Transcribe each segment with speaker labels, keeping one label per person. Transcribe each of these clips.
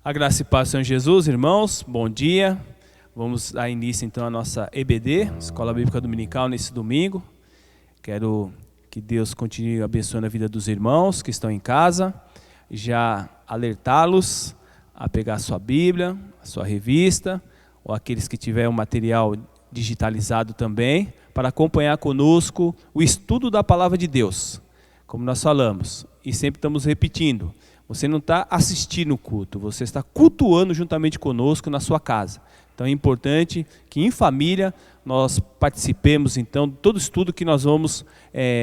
Speaker 1: A graça e paz do Senhor Jesus, irmãos, bom dia. Vamos dar início então à nossa EBD, Escola Bíblica Dominical, nesse domingo. Quero que Deus continue abençoando a vida dos irmãos que estão em casa, já alertá-los a pegar a sua Bíblia, a sua revista, ou aqueles que tiverem o material digitalizado também, para acompanhar conosco o estudo da Palavra de Deus, como nós falamos, e sempre estamos repetindo. Você não está assistindo o culto, você está cultuando juntamente conosco na sua casa. Então é importante que em família nós participemos então de todo o estudo que nós vamos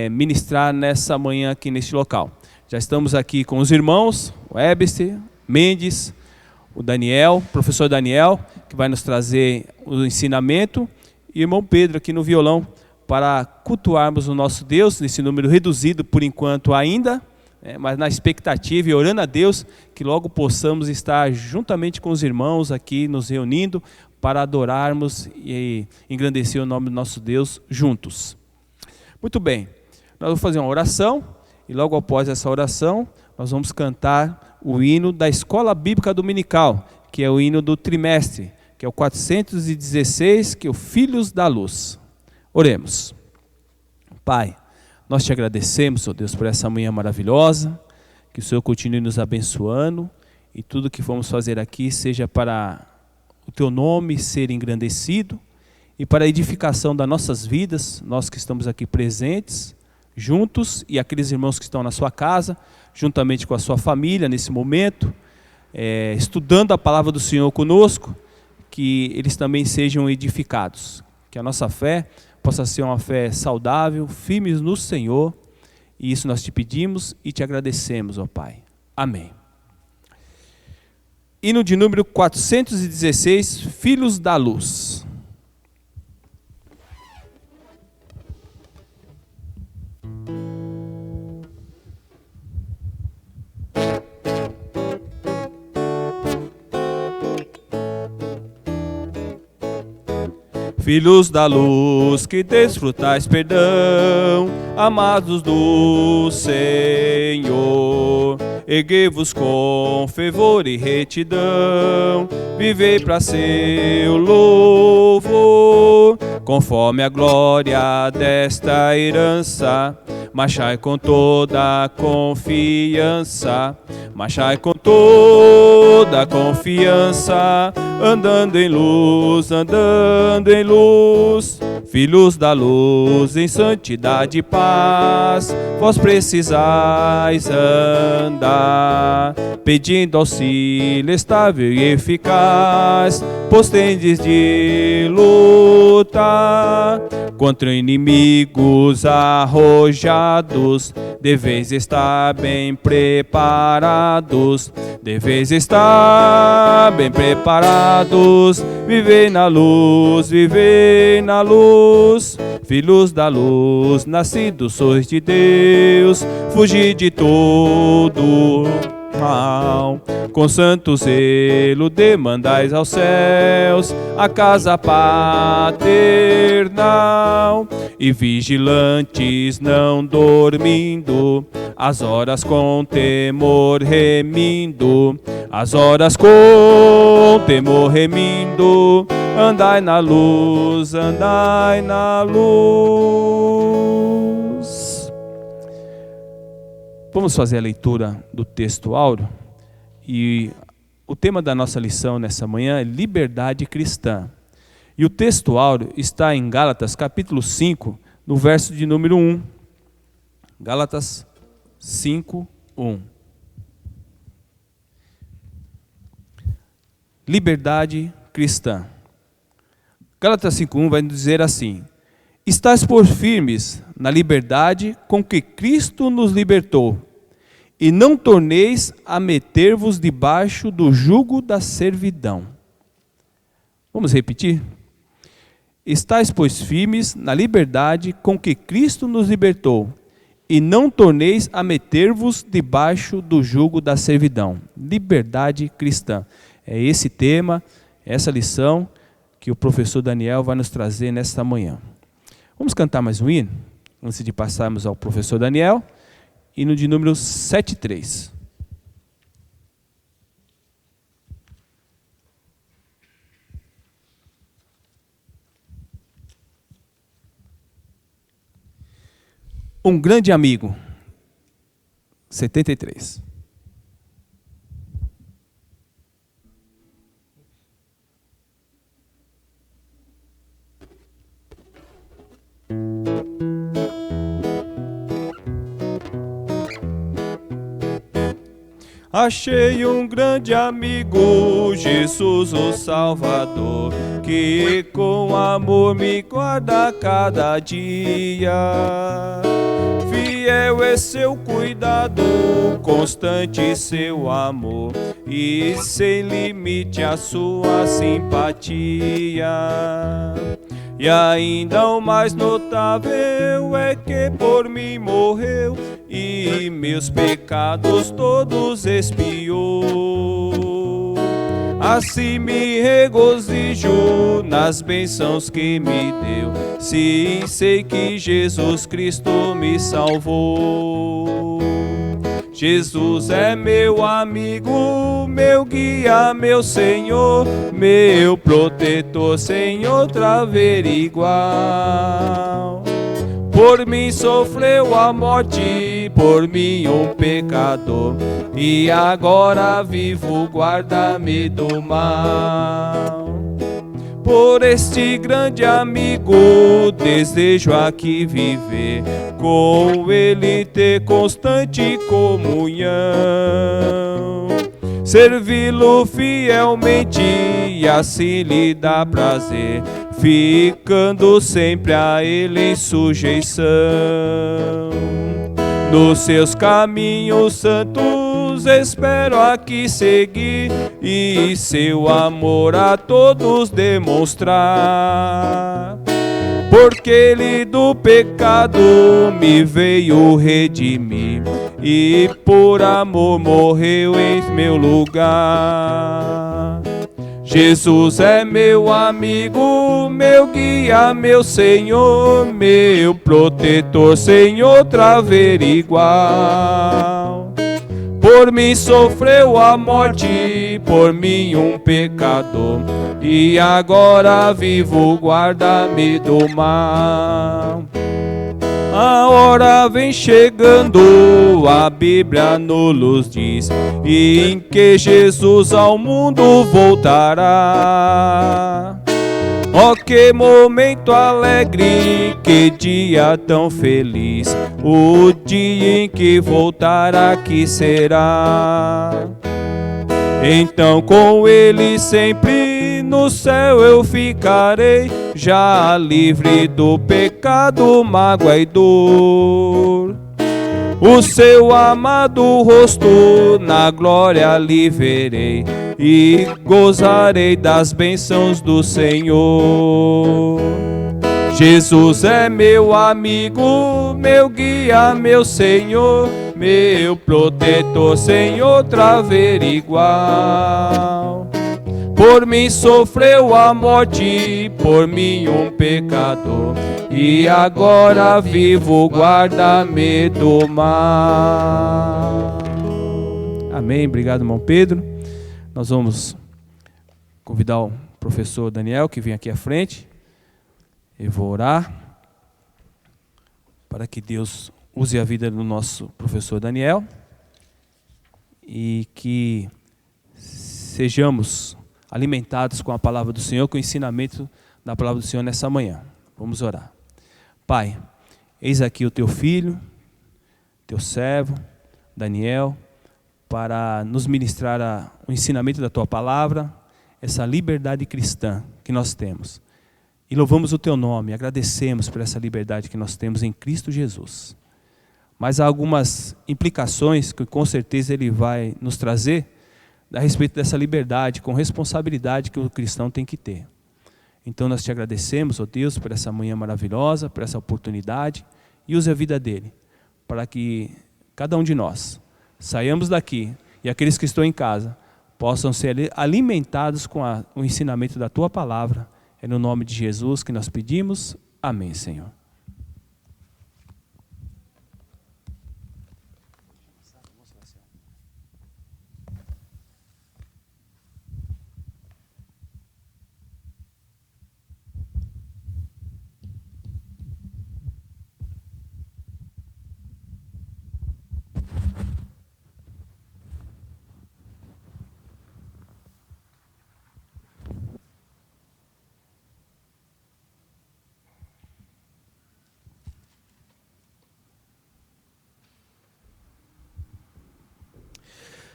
Speaker 1: ministrar nessa manhã aqui neste local. Já estamos aqui com os irmãos, o Ebster, Mendes, o Daniel, o professor Daniel, que vai nos trazer o ensinamento, e o irmão Pedro aqui no violão, para cultuarmos o nosso Deus, nesse número reduzido por enquanto ainda, mas na expectativa e orando a Deus que logo possamos estar juntamente com os irmãos aqui nos reunindo para adorarmos e engrandecer o nome do nosso Deus juntos. Muito bem, nós vamos fazer uma oração e logo após essa oração nós vamos cantar o hino da Escola Bíblica Dominical, que é o hino do trimestre, que é o 416, que é o Filhos da Luz. Oremos. Pai, nós te agradecemos, ó Deus, por essa manhã maravilhosa, que o Senhor continue nos abençoando e tudo que vamos fazer aqui seja para o teu nome ser engrandecido e para a edificação das nossas vidas, nós que estamos aqui presentes, juntos, e aqueles irmãos que estão na sua casa, juntamente com a sua família nesse momento, estudando a palavra do Senhor conosco, que eles também sejam edificados, que a nossa fé possa ser uma fé saudável, firmes no Senhor, e isso nós te pedimos e te agradecemos, ó Pai. Amém. Hino de número 416, Filhos da Luz. Filhos da luz, que desfrutais perdão, amados do Senhor, erguei-vos com fervor e retidão, vivei para seu louvor, conforme a glória desta herança, marchai com toda a confiança, marchai com toda a confiança, andando em luz, filhos da luz, em santidade e paz, vós precisais andar, pedindo auxílio estável e eficaz, pois tendes de lutar contra inimigos arrojados, deveis estar bem preparados, vivei na luz, filhos da luz, nascidos sois de Deus, fugi de todo mal, com santo zelo demandais aos céus a casa paternal, e vigilantes não dormindo, as horas com temor remindo, andai na luz, Vamos fazer a leitura do texto áureo, e o tema da nossa lição nessa manhã é liberdade cristã. E o texto áureo está em Gálatas capítulo 5, no verso de número 1. Gálatas 5, 1. Liberdade cristã. Gálatas 5:1 vai nos dizer assim: estais por firmes na liberdade com que Cristo nos libertou, e não torneis a meter-vos debaixo do jugo da servidão. Vamos repetir? Estais, pois, firmes na liberdade com que Cristo nos libertou, e não torneis a meter-vos debaixo do jugo da servidão. Liberdade cristã. É esse tema, essa lição que o professor Daniel vai nos trazer nesta manhã. Vamos cantar mais um hino, antes de passarmos ao professor Daniel. Hino de número 73. um grande amigo. 73. Achei um grande amigo, Jesus o Salvador, que com amor me guarda cada dia. Fiel é seu cuidado, constante seu amor, e sem limite a sua simpatia. E ainda o mais notável é que por mim morreu e meus pecados todos expiou. Assim me regozijo nas bênçãos que me deu, sim, sei que Jesus Cristo me salvou. Jesus é meu amigo, meu guia, meu Senhor, meu protetor, sem outra ver igual. Por mim sofreu a morte, por mim um pecador, e agora vivo, guarda-me do mal. Por este grande amigo desejo aqui viver, com ele ter constante comunhão, servi-lo fielmente e assim lhe dá prazer, ficando sempre a ele em sujeição. Nos seus caminhos santos espero aqui seguir e seu amor a todos demonstrar. Porque ele do pecado me veio redimir e por amor morreu em meu lugar. Jesus é meu amigo, meu guia, meu Senhor, meu protetor, sem outra ver igual. Por mim sofreu a morte, por mim um pecador, e agora vivo, guarda-me do mal. A hora vem chegando, a Bíblia nos diz, em que Jesus ao mundo voltará. Oh, que momento alegre, que dia tão feliz, o dia em que voltará que será. Então com ele sempre no céu eu ficarei, já livre do pecado, mágoa e dor. O seu amado rosto na glória lhe verei e gozarei das bênçãos do Senhor. Jesus é meu amigo, meu guia, meu Senhor, meu protetor, sem outra ver igual. Por mim sofreu a morte, por mim um pecador, e agora vivo, guarda-me do mal. Amém. Obrigado, irmão Pedro. Nós vamos convidar o professor Daniel que vem aqui à frente. Eu vou orar para que Deus use a vida do nosso professor Daniel e que sejamos alimentados com a palavra do Senhor, com o ensinamento da palavra do Senhor nessa manhã. Vamos orar. Pai, eis aqui o teu filho, teu servo, Daniel, para nos ministrar o ensinamento da tua palavra, essa liberdade cristã que nós temos. E louvamos o teu nome, agradecemos por essa liberdade que nós temos em Cristo Jesus. Mas há algumas implicações que com certeza ele vai nos trazer a respeito dessa liberdade, com responsabilidade que o cristão tem que ter. Então nós te agradecemos, ó Deus, por essa manhã maravilhosa, por essa oportunidade, e use a vida dele, para que cada um de nós saiamos daqui, e aqueles que estão em casa, possam ser alimentados com o ensinamento da tua palavra. É no nome de Jesus que nós pedimos. Amém, Senhor.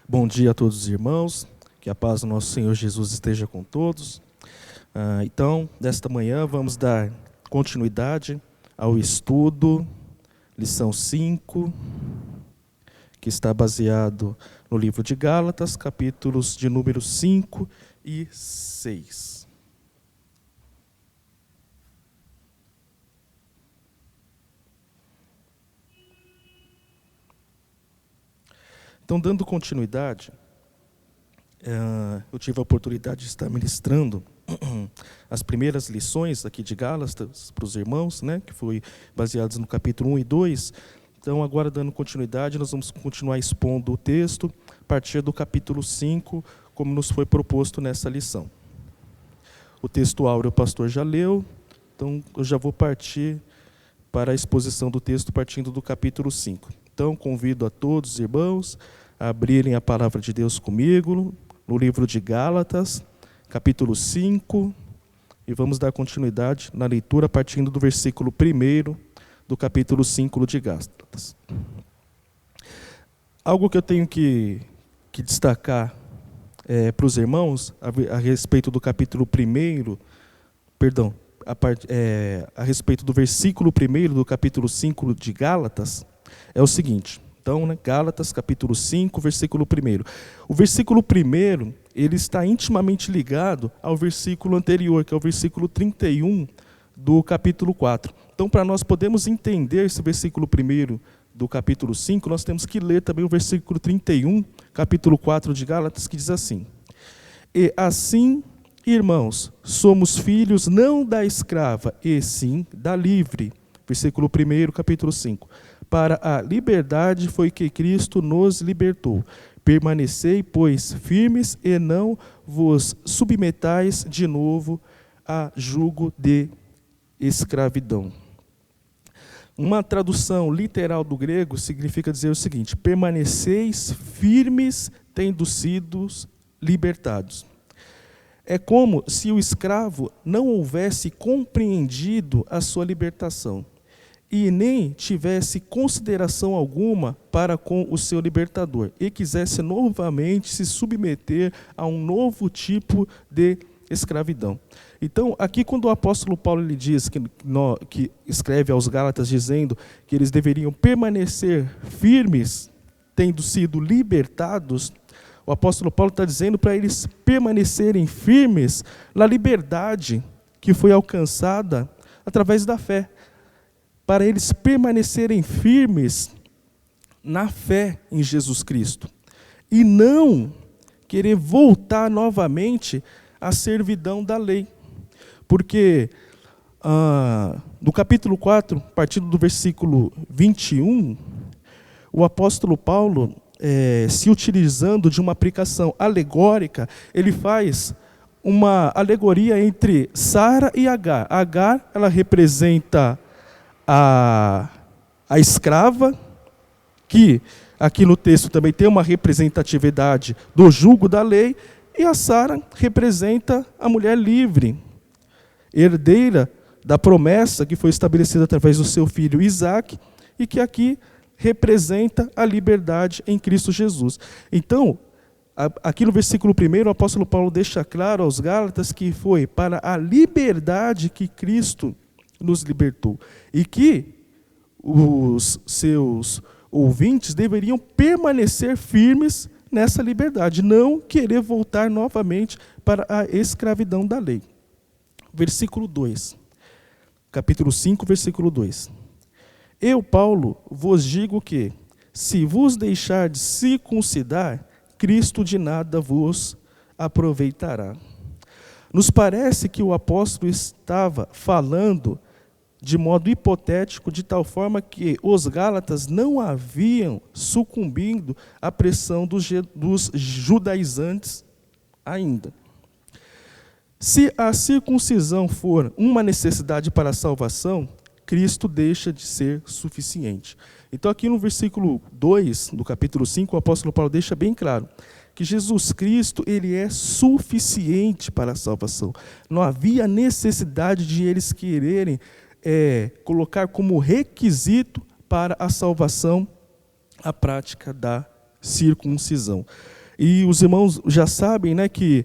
Speaker 2: Bom dia a todos os irmãos, que a paz do nosso Senhor Jesus esteja com todos. Então, desta manhã, vamos dar continuidade ao estudo, lição 5, que está baseado no livro de Gálatas, capítulos de número 5 e 6. Então, dando continuidade, eu tive a oportunidade de estar ministrando as primeiras lições aqui de Gálatas para os irmãos, né, que foi baseadas no capítulo 1 e 2. Então, agora dando continuidade, nós vamos continuar expondo o texto a partir do capítulo 5, como nos foi proposto nessa lição. O texto áureo o pastor já leu, então eu já vou partir para a exposição do texto partindo do capítulo 5. Então, convido a todos os irmãos a abrirem a palavra de Deus comigo, no livro de Gálatas, capítulo 5, e vamos dar continuidade na leitura partindo do versículo 1 do capítulo 5 de Gálatas. Algo que eu tenho que destacar para os irmãos, a respeito do capítulo 1, a respeito do versículo 1 do capítulo 5 de Gálatas, é o seguinte. Então, né, Gálatas, capítulo 5, versículo 1. O versículo 1, ele está intimamente ligado ao versículo anterior, que é o versículo 31 do capítulo 4. Então, para nós podermos entender esse versículo 1 do capítulo 5, nós temos que ler também o versículo 31, capítulo 4 de Gálatas, que diz assim: E assim, irmãos, somos filhos não da escrava, e sim da livre. Versículo 1, capítulo 5. Para a liberdade foi que Cristo nos libertou. Permanecei, pois, firmes e não vos submetais de novo a jugo de escravidão. Uma tradução literal do grego significa dizer o seguinte: permaneceis firmes, tendo sido libertados. É como se o escravo não houvesse compreendido a sua libertação e nem tivesse consideração alguma para com o seu libertador, e quisesse novamente se submeter a um novo tipo de escravidão. Então, aqui quando o apóstolo Paulo ele diz, que escreve aos Gálatas dizendo que eles deveriam permanecer firmes, tendo sido libertados, o apóstolo Paulo está dizendo para eles permanecerem firmes na liberdade que foi alcançada através da fé. Para eles permanecerem firmes na fé em Jesus Cristo. E não querer voltar novamente à servidão da lei. Porque no capítulo 4, a partir do versículo 21, o apóstolo Paulo, se utilizando de uma aplicação alegórica, ele faz uma alegoria entre Sara e Agar. Agar, ela representa a escrava, que aqui no texto também tem uma representatividade do jugo da lei, e a Sara representa a mulher livre, herdeira da promessa que foi estabelecida através do seu filho Isaac, e que aqui representa a liberdade em Cristo Jesus. Então, aqui no versículo 1, o apóstolo Paulo deixa claro aos Gálatas que foi para a liberdade que Cristo nos libertou, e que os seus ouvintes deveriam permanecer firmes nessa liberdade, não querer voltar novamente para a escravidão da lei. Versículo 2, capítulo 5, versículo 2. Eu, Paulo, vos digo que, se vos deixardes circuncidar, Cristo de nada vos aproveitará. Nos parece que o apóstolo estava falando de modo hipotético, de tal forma que os Gálatas não haviam sucumbido à pressão dos judaizantes ainda. Se a circuncisão for uma necessidade para a salvação, Cristo deixa de ser suficiente. Então aqui no versículo 2 do capítulo 5, o apóstolo Paulo deixa bem claro que Jesus Cristo, ele é suficiente para a salvação. Não havia necessidade de eles quererem colocar como requisito para a salvação a prática da circuncisão. E os irmãos já sabem, né, que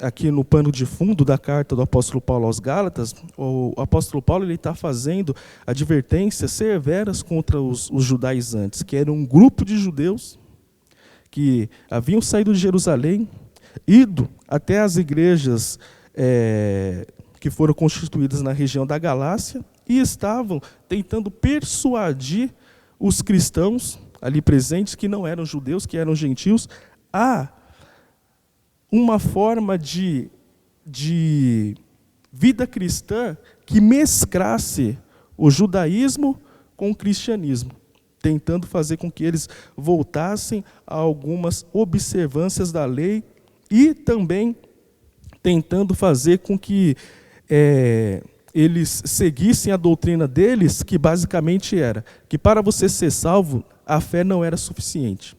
Speaker 2: aqui no pano de fundo da carta do apóstolo Paulo aos Gálatas, o apóstolo Paulo está fazendo advertências severas contra os judaizantes, que eram um grupo de judeus que haviam saído de Jerusalém, ido até as igrejas que foram constituídas na região da Galácia e estavam tentando persuadir os cristãos ali presentes, que não eram judeus, que eram gentios, a uma forma de vida cristã que mesclasse o judaísmo com o cristianismo, tentando fazer com que eles voltassem a algumas observâncias da lei e também tentando fazer com que eles seguissem a doutrina deles, que basicamente era que para você ser salvo, a fé não era suficiente.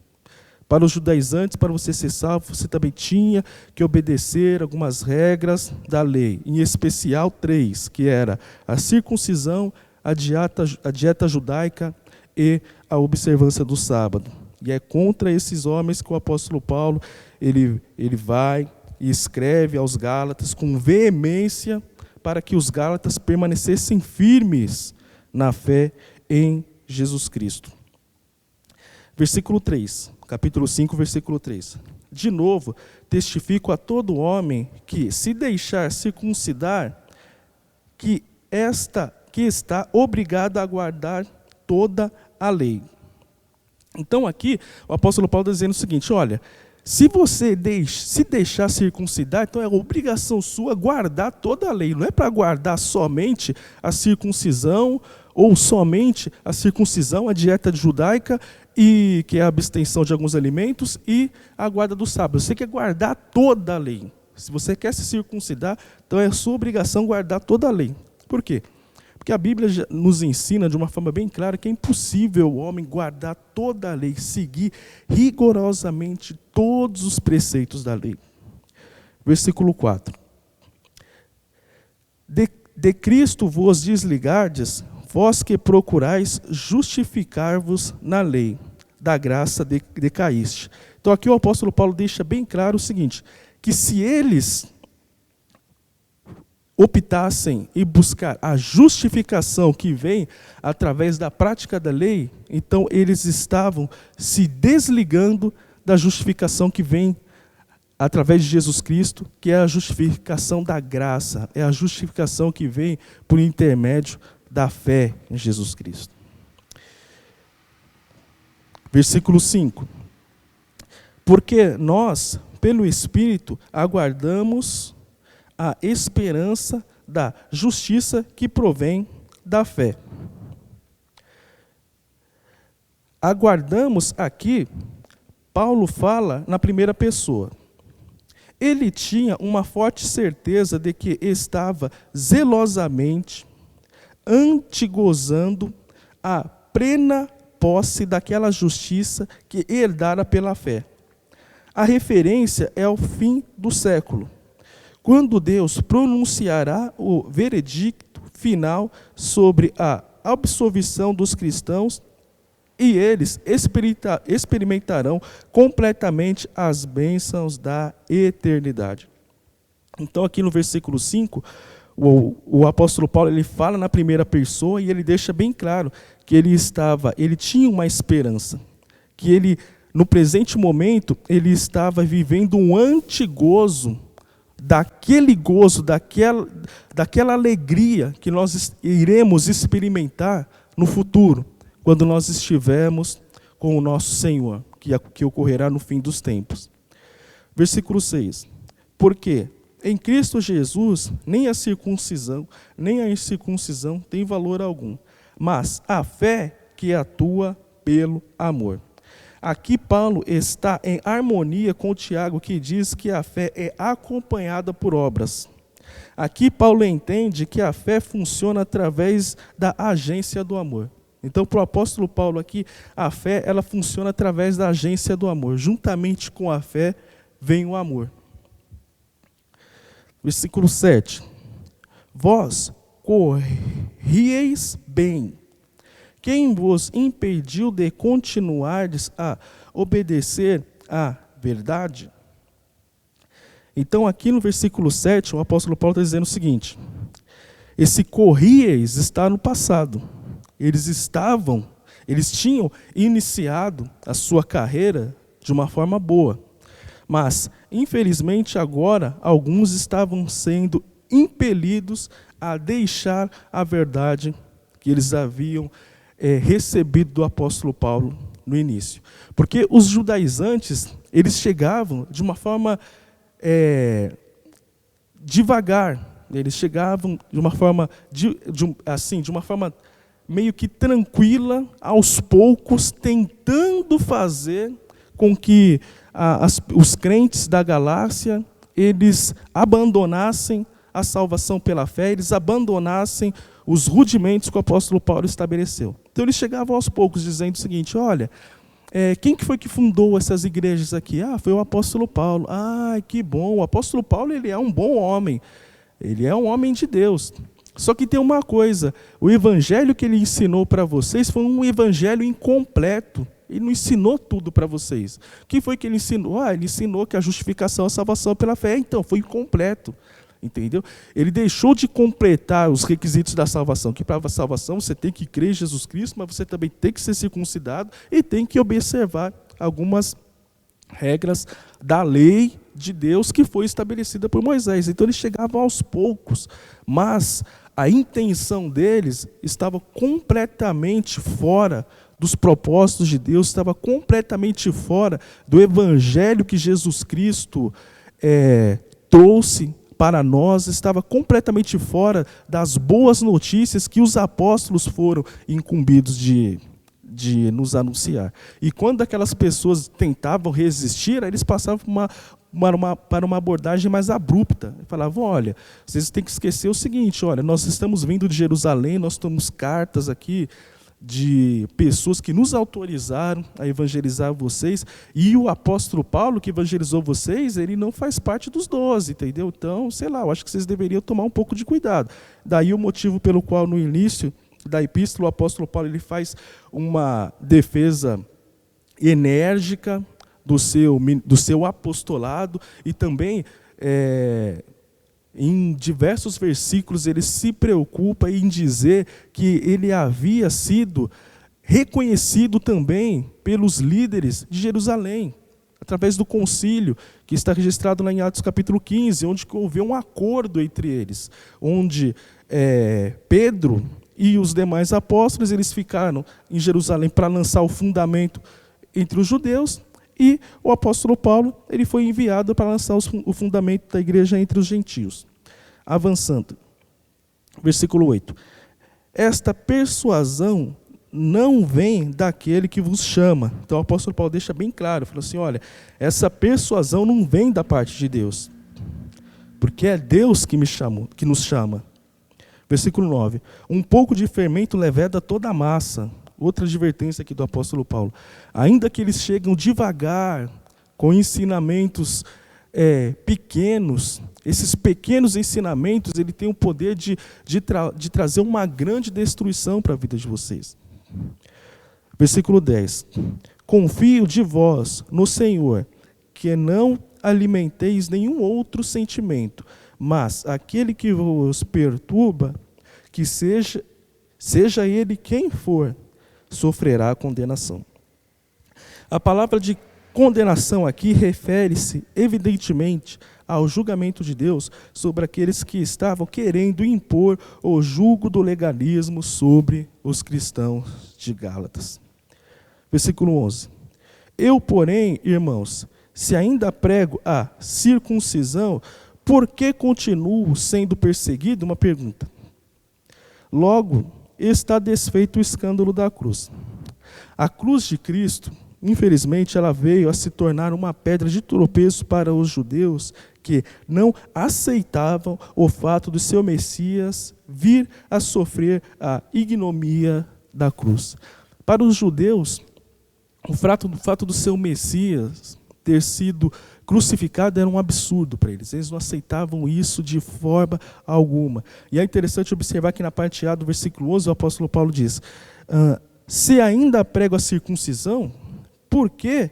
Speaker 2: Para os judaizantes, para você ser salvo, você também tinha que obedecer algumas regras da lei, em especial 3, que era a circuncisão, a dieta judaica e a observância do sábado. E é contra esses homens que o apóstolo Paulo ele vai e escreve aos Gálatas com veemência para que os Gálatas permanecessem firmes na fé em Jesus Cristo. Versículo 3, capítulo 5, versículo 3. De novo, testifico a todo homem que, se deixar circuncidar, que está obrigado a guardar toda a lei. Então aqui, o apóstolo Paulo está dizendo o seguinte, olha, se você se deixar circuncidar, então é obrigação sua guardar toda a lei. Não é para guardar somente a circuncisão, ou somente a circuncisão, a dieta judaica, e que é a abstenção de alguns alimentos, e a guarda do sábado. Você quer guardar toda a lei. Se você quer se circuncidar, então é sua obrigação guardar toda a lei. Por quê? Porque a Bíblia nos ensina de uma forma bem clara que é impossível o homem guardar toda a lei, seguir rigorosamente todos os preceitos da lei. Versículo 4. De Cristo vos desligardes, vós que procurais justificar-vos na lei, da graça decaíste. Então aqui o apóstolo Paulo deixa bem claro o seguinte, que se eles optassem em buscar a justificação que vem através da prática da lei, então eles estavam se desligando da justificação que vem através de Jesus Cristo, que é a justificação da graça, é a justificação que vem por intermédio da fé em Jesus Cristo. Versículo 5. Porque nós, pelo Espírito, aguardamos a esperança da justiça que provém da fé. Aguardamos aqui, Paulo fala na primeira pessoa. Ele tinha uma forte certeza de que estava zelosamente antigozando a plena posse daquela justiça que herdara pela fé. A referência é ao fim do século, quando Deus pronunciará o veredicto final sobre a absolvição dos cristãos e eles experimentarão completamente as bênçãos da eternidade. Então aqui no versículo 5, o apóstolo Paulo ele fala na primeira pessoa e ele deixa bem claro que ele tinha uma esperança, que ele, no presente momento, ele estava vivendo um antigozo, daquela alegria que nós iremos experimentar no futuro, quando nós estivermos com o nosso Senhor, que ocorrerá no fim dos tempos. Versículo 6. Porque em Cristo Jesus, nem a circuncisão, nem a incircuncisão tem valor algum, mas a fé que atua pelo amor. Aqui Paulo está em harmonia com o Tiago, que diz que a fé é acompanhada por obras. Aqui Paulo entende que a fé funciona através da agência do amor. Então, para o apóstolo Paulo aqui, a fé ela funciona através da agência do amor. Juntamente com a fé vem o amor. Versículo 7. Vós corrieis bem. Quem vos impediu de continuardes a obedecer à verdade? Então, aqui no versículo 7, o apóstolo Paulo está dizendo o seguinte: esse corrieis está no passado. Eles tinham iniciado a sua carreira de uma forma boa. Mas, infelizmente, agora, alguns estavam sendo impelidos a deixar a verdade que eles haviam recebido do apóstolo Paulo no início. Porque os judaizantes, eles chegavam de uma forma devagar, eles chegavam de uma forma, de uma forma meio que tranquila, aos poucos, tentando fazer com que os crentes da Galácia, eles abandonassem a salvação pela fé, eles abandonassem os rudimentos que o apóstolo Paulo estabeleceu. Então eles chegavam aos poucos dizendo o seguinte: olha, quem que foi que fundou essas igrejas aqui? Foi o apóstolo Paulo. Que bom, o apóstolo Paulo, ele é um bom homem, ele é um homem de Deus. Só que tem uma coisa: o evangelho que ele ensinou para vocês foi um evangelho incompleto. Ele não ensinou tudo para vocês. O que foi que ele ensinou? Ele ensinou que a justificação é a salvação pela fé. Então, foi incompleto. Entendeu? Ele deixou de completar os requisitos da salvação, que para a salvação você tem que crer em Jesus Cristo, mas você também tem que ser circuncidado e tem que observar algumas regras da lei de Deus que foi estabelecida por Moisés. Então eles chegavam aos poucos, mas a intenção deles estava completamente fora dos propósitos de Deus, estava completamente fora do evangelho que Jesus Cristo trouxe para nós, estava completamente fora das boas notícias que os apóstolos foram incumbidos de nos anunciar. E quando aquelas pessoas tentavam resistir, eles passavam para uma abordagem mais abrupta. Falavam: olha, vocês têm que esquecer o seguinte, olha, nós estamos vindo de Jerusalém, nós temos cartas aqui de pessoas que nos autorizaram a evangelizar vocês, e o apóstolo Paulo, que evangelizou vocês, ele não faz parte dos 12, entendeu? Então, sei lá, eu acho que vocês deveriam tomar um pouco de cuidado. Daí o motivo pelo qual, no início da epístola, o apóstolo Paulo ele faz uma defesa enérgica do seu apostolado, e também em diversos versículos ele se preocupa em dizer que ele havia sido reconhecido também pelos líderes de Jerusalém, através do concílio, que está registrado lá em Atos capítulo 15, onde houve um acordo entre eles, onde Pedro e os demais apóstolos, eles ficaram em Jerusalém para lançar o fundamento entre os judeus, e o apóstolo Paulo ele foi enviado para lançar o fundamento da igreja entre os gentios. Avançando, versículo 8. Esta persuasão não vem daquele que vos chama. Então o apóstolo Paulo deixa bem claro, falou assim: olha, essa persuasão não vem da parte de Deus, porque é Deus que nos chama. Versículo 9. Um pouco de fermento leveda toda a massa. Outra advertência aqui do apóstolo Paulo. Ainda que eles chegam devagar, com ensinamentos pequenos, esses pequenos ensinamentos, ele tem o poder de trazer uma grande destruição para a vida de vocês. Versículo 10. Confio de vós no Senhor, que não alimenteis nenhum outro sentimento, mas aquele que vos perturba, que seja ele quem for, sofrerá a condenação. A palavra de condenação aqui refere-se, evidentemente, ao julgamento de Deus sobre aqueles que estavam querendo impor o jugo do legalismo sobre os cristãos de Gálatas. Versículo 11. Eu, porém, irmãos, se ainda prego a circuncisão, por que continuo sendo perseguido? Uma pergunta. Logo, está desfeito o escândalo da cruz. A cruz de Cristo, infelizmente, ela veio a se tornar uma pedra de tropeço para os judeus que não aceitavam o fato do seu Messias vir a sofrer a ignomia da cruz. Para os judeus, o fato do seu Messias ter sido crucificado era um absurdo para eles. Eles não aceitavam isso de forma alguma. E é interessante observar que na parte A do versículo 11, o apóstolo Paulo diz: se ainda prego a circuncisão, por que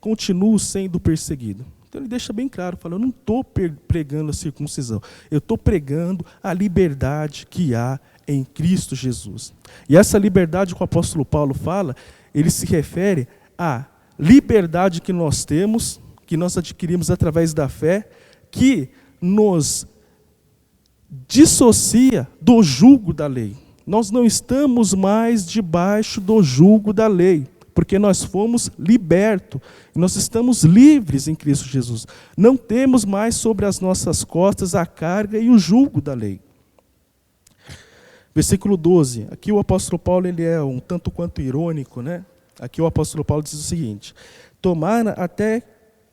Speaker 2: continuo sendo perseguido. Então ele deixa bem claro, fala, eu não estou pregando a circuncisão, eu estou pregando a liberdade que há em Cristo Jesus. E essa liberdade que o apóstolo Paulo fala, ele se refere à liberdade que nós temos, que nós adquirimos através da fé, que nos dissocia do jugo da lei. Nós não estamos mais debaixo do jugo da lei, porque nós fomos libertos, nós estamos livres em Cristo Jesus. Não temos mais sobre as nossas costas a carga e o jugo da lei. Versículo 12, aqui o apóstolo Paulo ele é um tanto quanto irônico, né? Aqui o apóstolo Paulo diz o seguinte: tomara até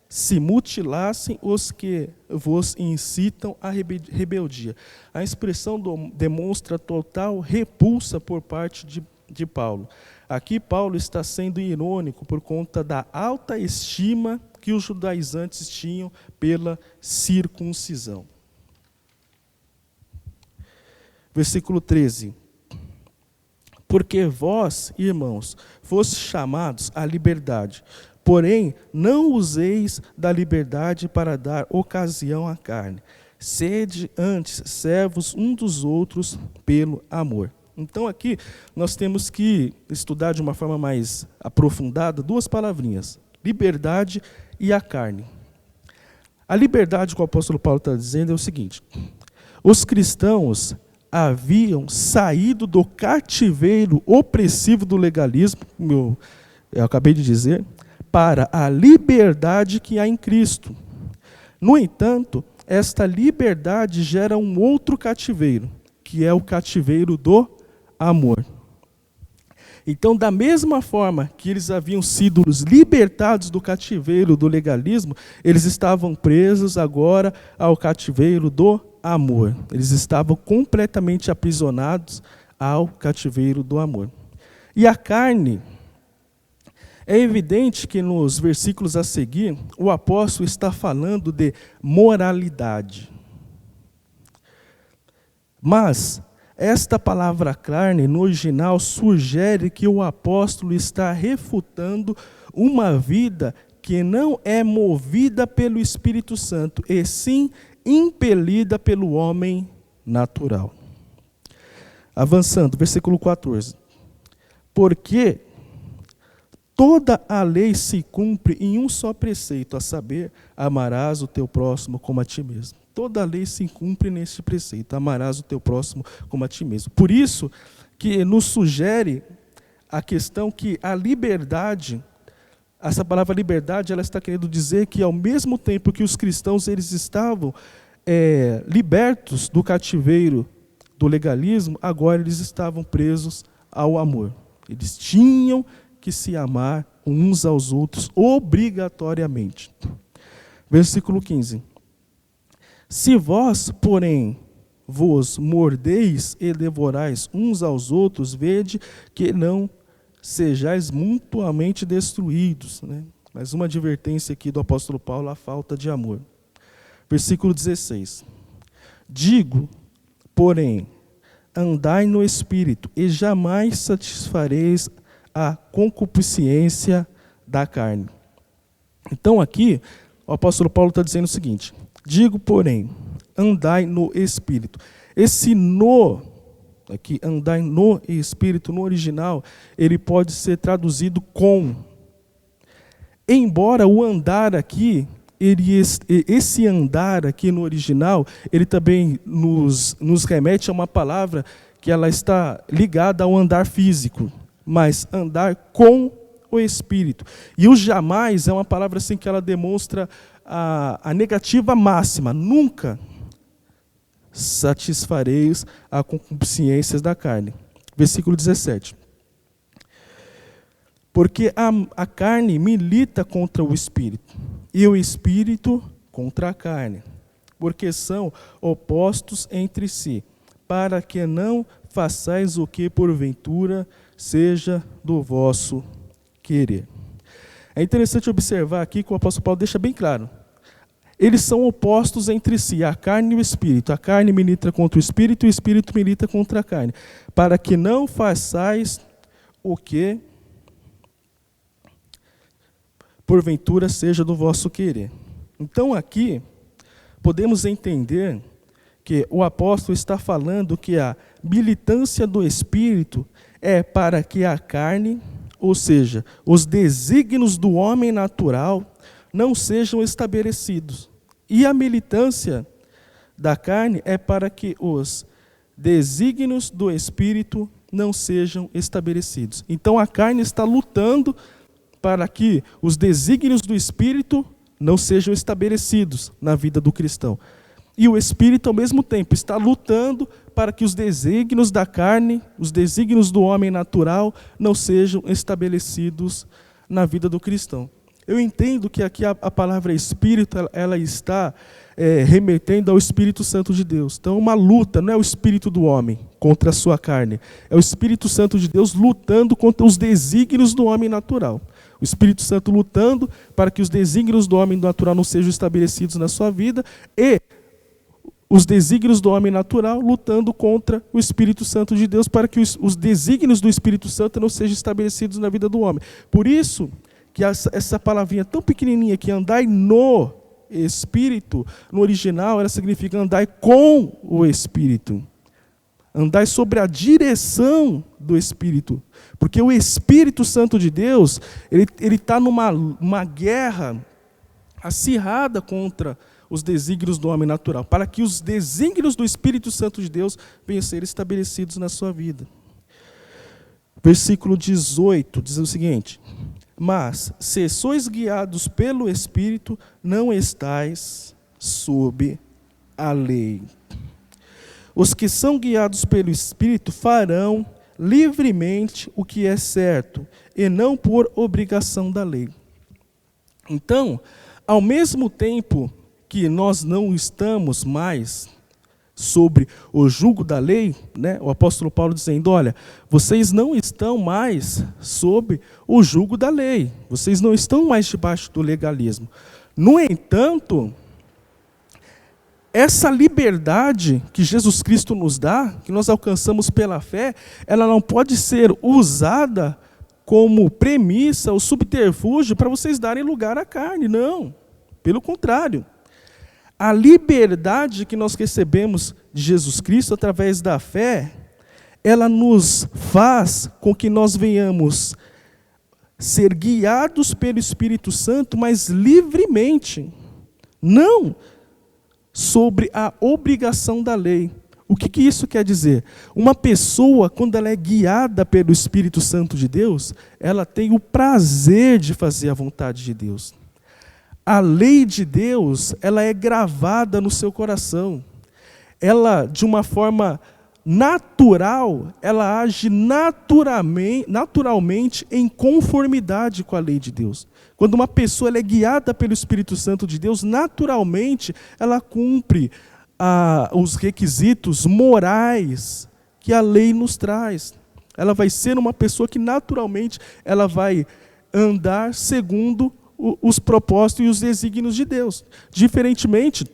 Speaker 2: se mutilassem os que vos incitam à rebeldia. A expressão demonstra total repulsa por parte de Paulo. Aqui Paulo está sendo irônico por conta da alta estima que os judaizantes tinham pela circuncisão. Versículo 13. Porque vós, irmãos, fostes chamados à liberdade, porém não useis da liberdade para dar ocasião à carne. Sede antes servos uns dos outros pelo amor. Então aqui nós temos que estudar de uma forma mais aprofundada duas palavrinhas, liberdade e a carne. A liberdade que o apóstolo Paulo está dizendo é o seguinte: os cristãos haviam saído do cativeiro opressivo do legalismo, como eu acabei de dizer, para a liberdade que há em Cristo. No entanto, esta liberdade gera um outro cativeiro, que é o cativeiro do amor. Então, da mesma forma que eles haviam sido libertados do cativeiro do legalismo, eles estavam presos agora ao cativeiro do amor. Eles estavam completamente aprisionados ao cativeiro do amor. E a carne, é evidente que nos versículos a seguir, o apóstolo está falando de moralidade. Mas esta palavra carne, no original, sugere que o apóstolo está refutando uma vida que não é movida pelo Espírito Santo, e sim impelida pelo homem natural. Avançando, versículo 14. Porque toda a lei se cumpre em um só preceito, a saber, amarás o teu próximo como a ti mesmo. Toda a lei se cumpre neste preceito, amarás o teu próximo como a ti mesmo. Por isso que nos sugere a questão que a liberdade, essa palavra liberdade, ela está querendo dizer que ao mesmo tempo que os cristãos eles estavam libertos do cativeiro do legalismo, agora eles estavam presos ao amor. Eles tinham que se amar uns aos outros obrigatoriamente. Versículo 15. Se vós, porém, vos mordeis e devorais uns aos outros, vede que não sejais mutuamente destruídos. Né? Mais uma advertência aqui do apóstolo Paulo à falta de amor. Versículo 16. Digo, porém, andai no Espírito, e jamais satisfareis a concupiscência da carne. Então aqui, o apóstolo Paulo está dizendo o seguinte: digo, porém, andai no Espírito. Esse no, aqui, andai no Espírito, no original, ele pode ser traduzido com. Embora o andar aqui, esse andar aqui no original, ele também nos remete a uma palavra que ela está ligada ao andar físico, mas andar com o Espírito. E o jamais é uma palavra assim que ela demonstra a negativa máxima. Nunca satisfareis a concupiscências da carne. Versículo 17. Porque a carne milita contra o Espírito, e o Espírito contra a carne, porque são opostos entre si, para que não façais o que porventura seja do vosso querer. É interessante observar aqui que o apóstolo Paulo deixa bem claro. Eles são opostos entre si, a carne e o Espírito. A carne milita contra o Espírito e o Espírito milita contra a carne. Para que não façais o que porventura seja do vosso querer. Então aqui podemos entender que o apóstolo está falando que a militância do Espírito é para que a carne, ou seja, os desígnios do homem natural, não sejam estabelecidos. E a militância da carne é para que os desígnios do Espírito não sejam estabelecidos. Então a carne está lutando para que os desígnios do Espírito não sejam estabelecidos na vida do cristão. E o Espírito, ao mesmo tempo, está lutando para que os desígnios da carne, os desígnios do homem natural, não sejam estabelecidos na vida do cristão. Eu entendo que aqui a palavra Espírito, ela está remetendo ao Espírito Santo de Deus. Então, uma luta, não é o Espírito do homem contra a sua carne, é o Espírito Santo de Deus lutando contra os desígnios do homem natural. O Espírito Santo lutando para que os desígnios do homem natural não sejam estabelecidos na sua vida e os desígnios do homem natural lutando contra o Espírito Santo de Deus para que os desígnios do Espírito Santo não sejam estabelecidos na vida do homem. Por isso que essa palavrinha tão pequenininha que andai no Espírito, no original, ela significa andai com o Espírito. Andai sobre a direção do Espírito. Porque o Espírito Santo de Deus, ele está numa guerra acirrada contra os desígnios do homem natural, para que os desígnios do Espírito Santo de Deus venham a ser estabelecidos na sua vida. Versículo 18 diz o seguinte: mas, se sois guiados pelo Espírito, não estais sob a lei. Os que são guiados pelo Espírito farão livremente o que é certo, e não por obrigação da lei. Então, ao mesmo tempo que nós não estamos mais sobre o jugo da lei, né? O apóstolo Paulo dizendo, olha, vocês não estão mais sob o jugo da lei, vocês não estão mais debaixo do legalismo. No entanto, essa liberdade que Jesus Cristo nos dá, que nós alcançamos pela fé, ela não pode ser usada como premissa ou subterfúgio para vocês darem lugar à carne, não. Pelo contrário. A liberdade que nós recebemos de Jesus Cristo através da fé, ela nos faz com que nós venhamos ser guiados pelo Espírito Santo, mas livremente, não sobre a obrigação da lei. O que isso quer dizer? Uma pessoa, quando ela é guiada pelo Espírito Santo de Deus, ela tem o prazer de fazer a vontade de Deus. A lei de Deus, ela é gravada no seu coração. Ela, de uma forma natural, ela age naturalmente em conformidade com a lei de Deus. Quando uma pessoa ela é guiada pelo Espírito Santo de Deus, naturalmente ela cumpre os requisitos morais que a lei nos traz. Ela vai ser uma pessoa que naturalmente ela vai andar segundo os propósitos e os desígnios de Deus. Diferentemente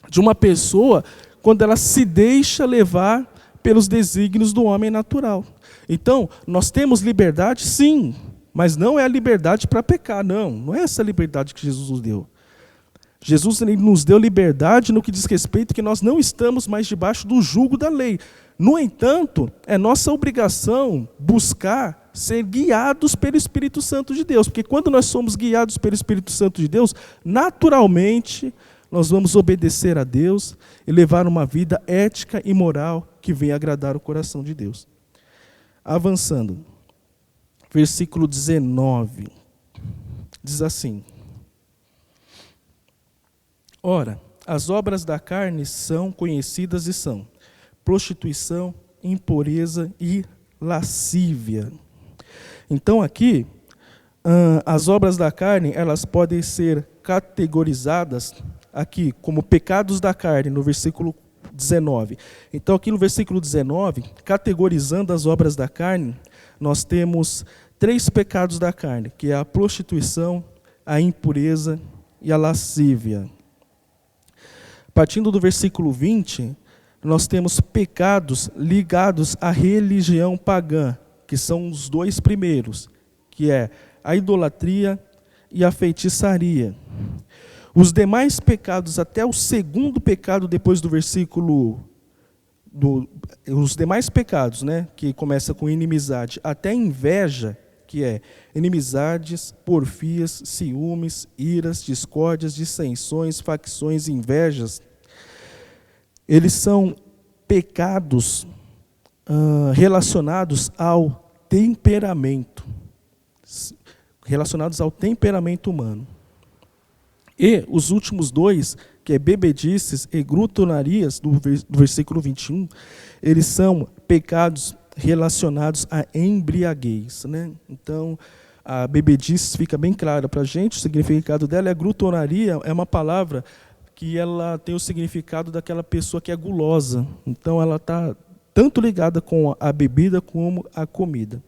Speaker 2: de uma pessoa quando ela se deixa levar pelos desígnios do homem natural. Então, nós temos liberdade, sim, mas não é a liberdade para pecar, não é essa liberdade que Jesus nos deu. Jesus nos deu liberdade no que diz respeito que nós não estamos mais debaixo do jugo da lei. No entanto, é nossa obrigação buscar ser guiados pelo Espírito Santo de Deus, porque quando nós somos guiados pelo Espírito Santo de Deus, naturalmente nós vamos obedecer a Deus e levar uma vida ética e moral que venha agradar o coração de Deus. Avançando, versículo 19, diz assim: ora, as obras da carne são conhecidas e são prostituição, impureza e lascívia. Então aqui, as obras da carne, elas podem ser categorizadas aqui como pecados da carne, no versículo 19. Então aqui no versículo 19, categorizando as obras da carne, nós temos 3 pecados da carne, que é a prostituição, a impureza e a lascívia. Partindo do versículo 20, nós temos pecados ligados à religião pagã, que são os 2 primeiros, que é a idolatria e a feitiçaria. Os demais pecados, até o segundo pecado depois do versículo, os demais pecados, né, que começa com inimizade, até inveja, que é inimizades, porfias, ciúmes, iras, discórdias, dissensões, facções, invejas, eles são pecados relacionados ao temperamento, humano. E os últimos dois, que é bebedices e glutonarias, do versículo 21, eles são pecados relacionados à embriaguez, né? Então, a bebedices fica bem clara para a gente, o significado dela é glutonaria, é uma palavra que ela tem o significado daquela pessoa que é gulosa. Então, ela está tanto ligada com a bebida como a comida.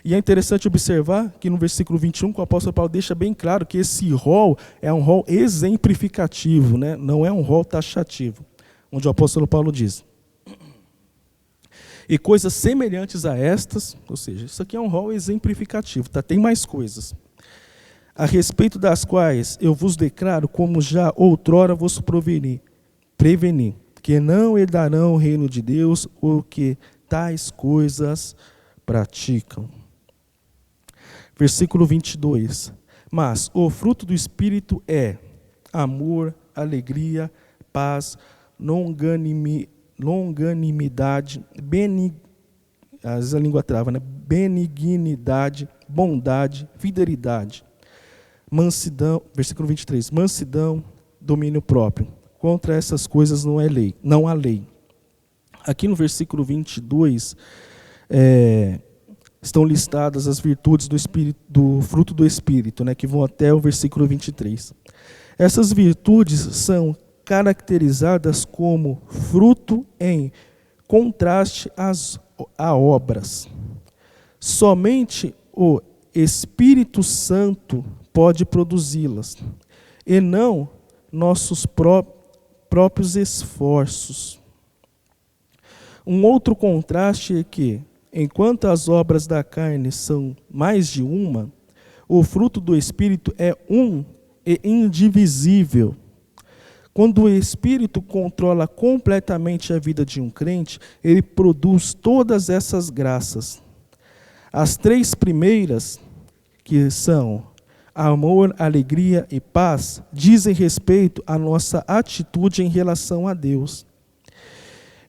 Speaker 2: E é interessante observar que no versículo 21, o apóstolo Paulo deixa bem claro que esse rol é um rol exemplificativo, né? Não é um rol taxativo, onde o apóstolo Paulo diz: e coisas semelhantes a estas, ou seja, isso aqui é um rol exemplificativo, tá? Tem mais coisas, a respeito das quais eu vos declaro, como já outrora vos preveni, que não herdarão o reino de Deus o que tais coisas praticam. Versículo 22. Mas o fruto do Espírito é amor, alegria, paz, longanimidade, às vezes a língua trava, né? Benignidade, bondade, fidelidade, mansidão, versículo 23, mansidão, domínio próprio. Contra essas coisas não há lei. Aqui no versículo 22, estão listadas as virtudes do Espírito, do fruto do Espírito, né, que vão até o versículo 23. Essas virtudes são caracterizadas como fruto em contraste a obras. Somente o Espírito Santo pode produzi-las, e não nossos próprios esforços. Um outro contraste é que, enquanto as obras da carne são mais de uma, o fruto do Espírito é um e indivisível. Quando o Espírito controla completamente a vida de um crente, ele produz todas essas graças. As três primeiras, que são amor, alegria e paz, dizem respeito à nossa atitude em relação a Deus.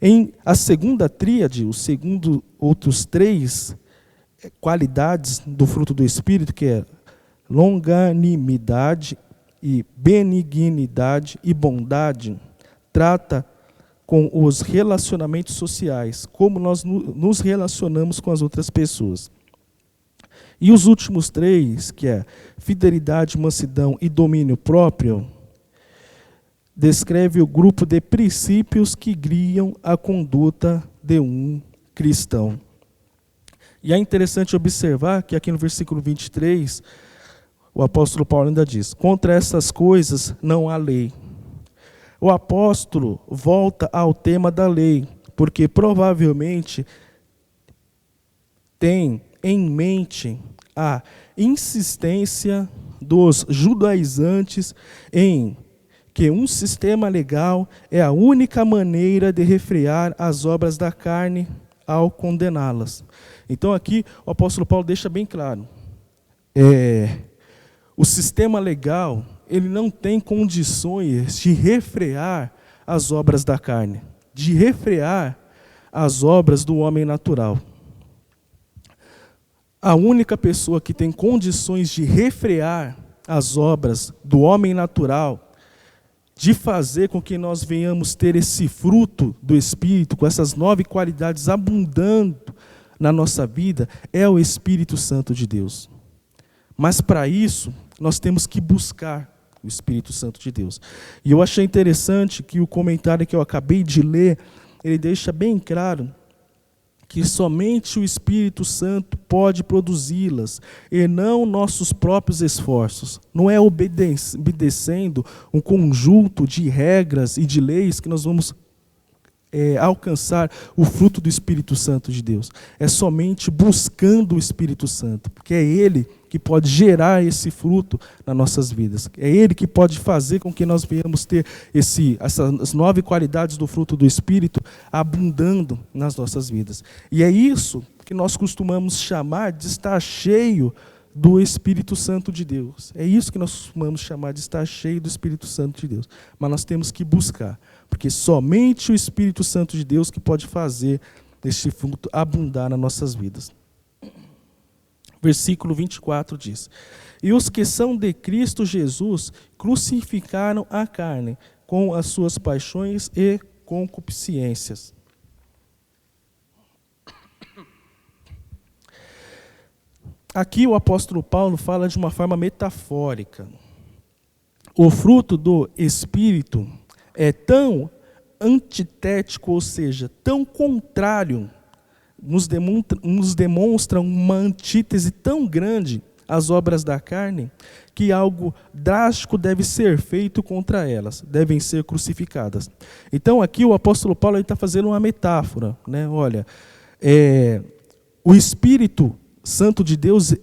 Speaker 2: Em a segunda tríade, outros três qualidades do fruto do Espírito, que é longanimidade e benignidade e bondade, trata com os relacionamentos sociais, como nós nos relacionamos com as outras pessoas. E os últimos três, que é fidelidade, mansidão e domínio próprio, descreve o grupo de princípios que guiam a conduta de um cristão. E é interessante observar que aqui no versículo 23, o apóstolo Paulo ainda diz: contra essas coisas não há lei. O apóstolo volta ao tema da lei, porque provavelmente tem em mente a insistência dos judaizantes em que um sistema legal é a única maneira de refrear as obras da carne ao condená-las. Então aqui o apóstolo Paulo deixa bem claro, o sistema legal, ele não tem condições de refrear as obras da carne, de refrear as obras do homem natural. A única pessoa que tem condições de refrear as obras do homem natural, de fazer com que nós venhamos ter esse fruto do Espírito, com essas 9 qualidades abundando na nossa vida, é o Espírito Santo de Deus. Mas para isso, nós temos que buscar o Espírito Santo de Deus. E eu achei interessante que o comentário que eu acabei de ler, ele deixa bem claro que somente o Espírito Santo pode produzi-las, e não nossos próprios esforços. Não é obedecendo um conjunto de regras e de leis que nós vamos alcançar o fruto do Espírito Santo de Deus. É somente buscando o Espírito Santo, porque é Ele que pode gerar esse fruto nas nossas vidas. É Ele que pode fazer com que nós venhamos ter essas 9 qualidades do fruto do Espírito abundando nas nossas vidas. E é isso que nós costumamos chamar de estar cheio do Espírito Santo de Deus. É isso que nós costumamos chamar de estar cheio do Espírito Santo de Deus. Mas nós temos que buscar, porque somente o Espírito Santo de Deus que pode fazer este fruto abundar nas nossas vidas. Versículo 24 diz: E os que são de Cristo Jesus crucificaram a carne com as suas paixões e concupiscências. Aqui o apóstolo Paulo fala de uma forma metafórica. O fruto do Espírito é tão antitético, ou seja, tão contrário, nos demonstra uma antítese tão grande às obras da carne, que algo drástico deve ser feito contra elas, devem ser crucificadas. Então aqui o apóstolo Paulo está fazendo uma metáfora, né? Olha, o Espírito Santo de Deus,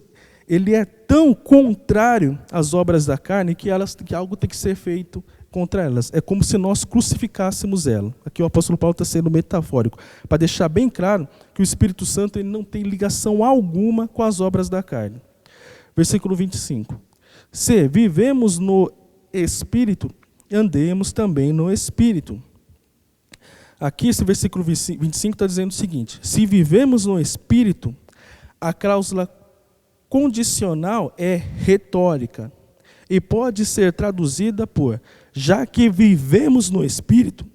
Speaker 2: ele é tão contrário às obras da carne que algo tem que ser feito contra elas. É como se nós crucificássemos ela. Aqui o apóstolo Paulo está sendo metafórico, para deixar bem claro que o Espírito Santo ele não tem ligação alguma com as obras da carne. Versículo 25. Se vivemos no Espírito, andemos também no Espírito. Aqui esse versículo 25 está dizendo o seguinte: se vivemos no Espírito, a cláusula condicional é retórica e pode ser traduzida por já que vivemos no Espírito,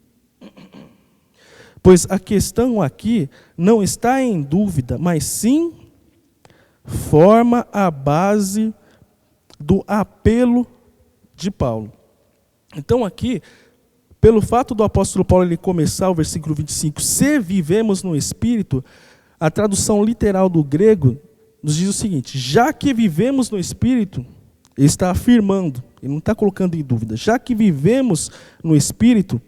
Speaker 2: pois a questão aqui não está em dúvida, mas sim forma a base do apelo de Paulo. Então aqui, pelo fato do apóstolo Paulo ele começar o versículo 25, se vivemos no Espírito, a tradução literal do grego nos diz o seguinte: já que vivemos no Espírito, ele está afirmando, ele não está colocando em dúvida. Já que vivemos no Espírito,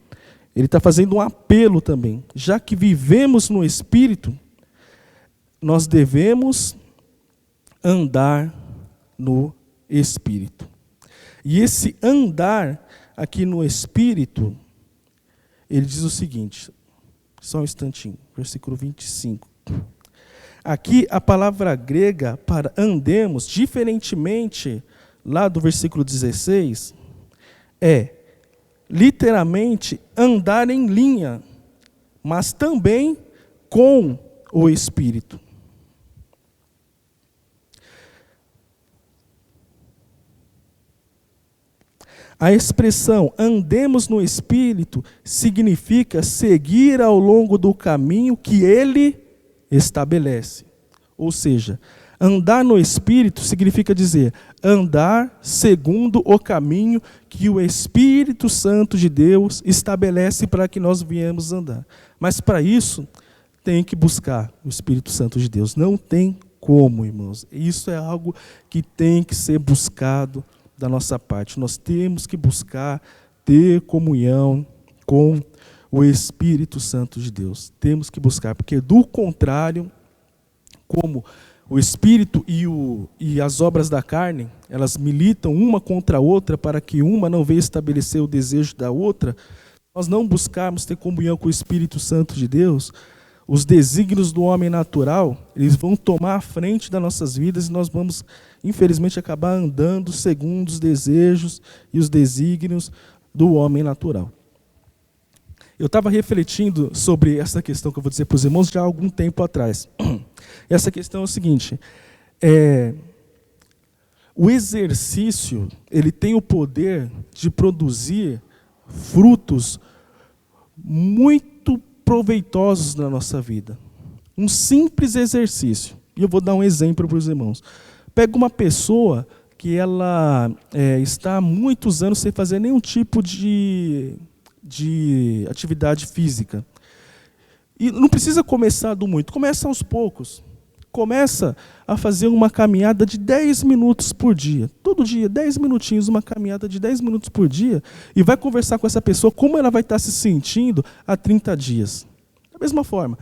Speaker 2: ele está fazendo um apelo também. Já que vivemos no Espírito, nós devemos andar no Espírito. E esse andar aqui no Espírito, ele diz o seguinte, só um instantinho, versículo 25. Aqui a palavra grega para andemos, diferentemente lá do versículo 16, é literalmente andar em linha, mas também com o Espírito. A expressão andemos no Espírito significa seguir ao longo do caminho que Ele estabelece. Ou seja, andar no Espírito significa dizer andar segundo o caminho que o Espírito Santo de Deus estabelece para que nós viemos andar. Mas para isso, tem que buscar o Espírito Santo de Deus. Não tem como, irmãos. Isso é algo que tem que ser buscado da nossa parte. Nós temos que buscar ter comunhão com o Espírito Santo de Deus. Temos que buscar, porque do contrário, como o Espírito e as obras da carne, elas militam uma contra a outra para que uma não venha estabelecer o desejo da outra, nós não buscarmos ter comunhão com o Espírito Santo de Deus, os desígnios do homem natural, eles vão tomar a frente das nossas vidas e nós vamos, infelizmente, acabar andando segundo os desejos e os desígnios do homem natural. Eu estava refletindo sobre essa questão que eu vou dizer para os irmãos já há algum tempo atrás. Essa questão é o seguinte, o exercício, ele tem o poder de produzir frutos muito proveitosos na nossa vida. Um simples exercício. E eu vou dar um exemplo para os irmãos. Pega uma pessoa que ela está há muitos anos sem fazer nenhum tipo de atividade física. E não precisa começar do muito, começa aos poucos. Começa a fazer uma caminhada de 10 minutos por dia. Todo dia, 10 minutinhos, uma caminhada de 10 minutos por dia. E vai conversar com essa pessoa como ela vai estar se sentindo há 30 dias. Da mesma forma,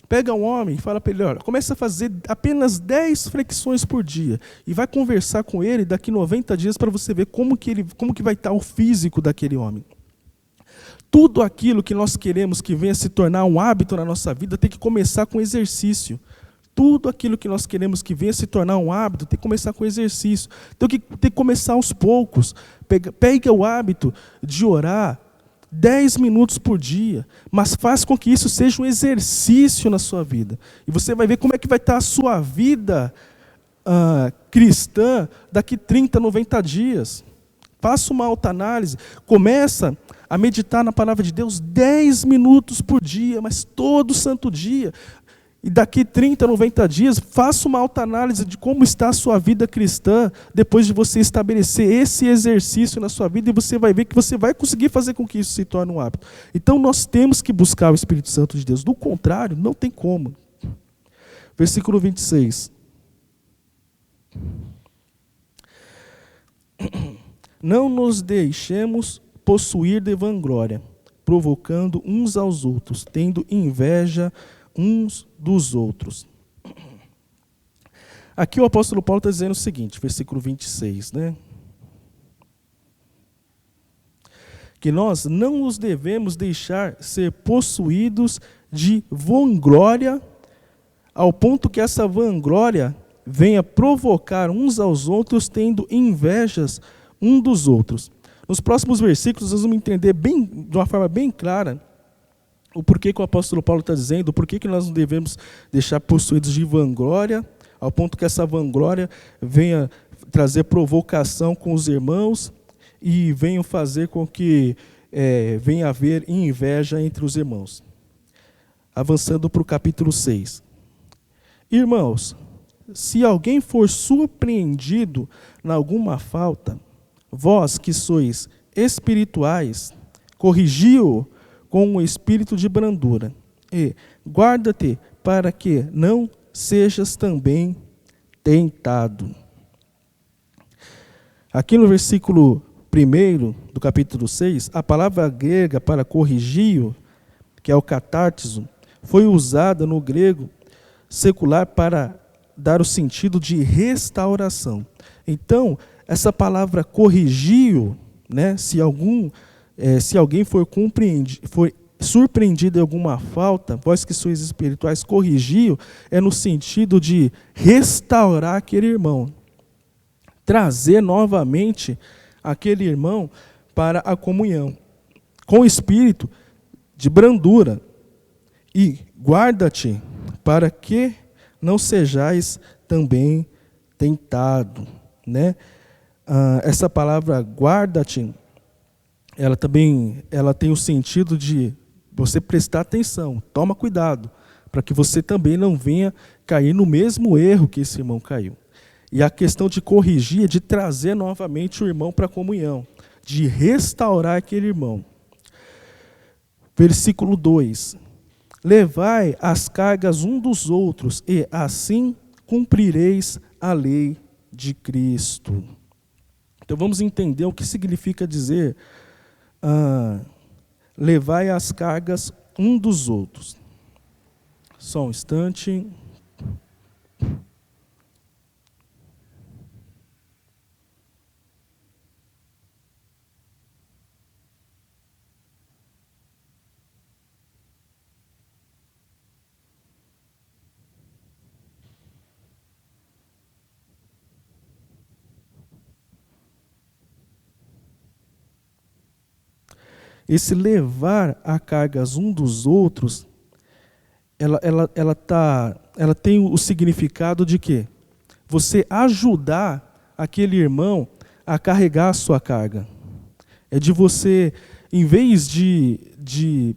Speaker 2: Pega um homem e fala para ele, olha, começa a fazer apenas 10 flexões por dia e vai conversar com ele daqui 90 dias para você ver como que vai estar o físico daquele homem. Tudo aquilo que nós queremos que venha se tornar um hábito na nossa vida tem que começar com exercício. Tudo aquilo que nós queremos que venha se tornar um hábito tem que começar com exercício. Tem que começar aos poucos. Pega o hábito de orar 10 minutos por dia, mas faz com que isso seja um exercício na sua vida. E você vai ver como é que vai estar a sua vida cristã daqui 30, 90 dias. Faça uma autoanálise, começa a meditar na palavra de Deus 10 minutos por dia, mas todo santo dia. E daqui 30, 90 dias, faça uma autoanálise de como está a sua vida cristã, depois de você estabelecer esse exercício na sua vida, e você vai ver que você vai conseguir fazer com que isso se torne um hábito. Então nós temos que buscar o Espírito Santo de Deus, do contrário, não tem como. Versículo 26. Não nos deixemos possuir de vanglória, provocando uns aos outros, tendo inveja uns dos outros. Aqui o apóstolo Paulo está dizendo o seguinte, versículo 26, né? Que nós não nos devemos deixar ser possuídos de vanglória, ao ponto que essa vanglória venha provocar uns aos outros, tendo invejas uns dos outros. Nos próximos versículos nós vamos entender de uma forma bem clara o porquê que o apóstolo Paulo está dizendo, o porquê que nós não devemos deixar possuídos de vanglória, ao ponto que essa vanglória venha trazer provocação com os irmãos e venha fazer com que venha haver inveja entre os irmãos. Avançando para o capítulo 6. Irmãos, se alguém for surpreendido em alguma falta, vós que sois espirituais, corrigi-o com um espírito de brandura, e guarda-te para que não sejas também tentado. Aqui no versículo 1 do capítulo 6, a palavra grega para corrigi-o, que é o catartizo, foi usada no grego secular para dar o sentido de restauração. Então, essa palavra corrigi-o, né, se alguém for surpreendido em alguma falta, vós que sois espirituais, corrigi-o, é no sentido de restaurar aquele irmão, trazer novamente aquele irmão para a comunhão, com espírito de brandura, e guarda-te para que não sejais também tentado, né? Essa palavra guarda-te, ela tem o sentido de você prestar atenção, toma cuidado, para que você também não venha cair no mesmo erro que esse irmão caiu. E a questão de corrigir é de trazer novamente o irmão para a comunhão, de restaurar aquele irmão. Versículo 2. Levai as cargas uns dos outros, e assim cumprireis a lei de Cristo. Então vamos entender o que significa dizer levai as cargas uns dos outros. Só um instante. Esse levar a cargas uns dos outros, ela tem o significado de quê? Você ajudar aquele irmão a carregar a sua carga. É de você, em vez de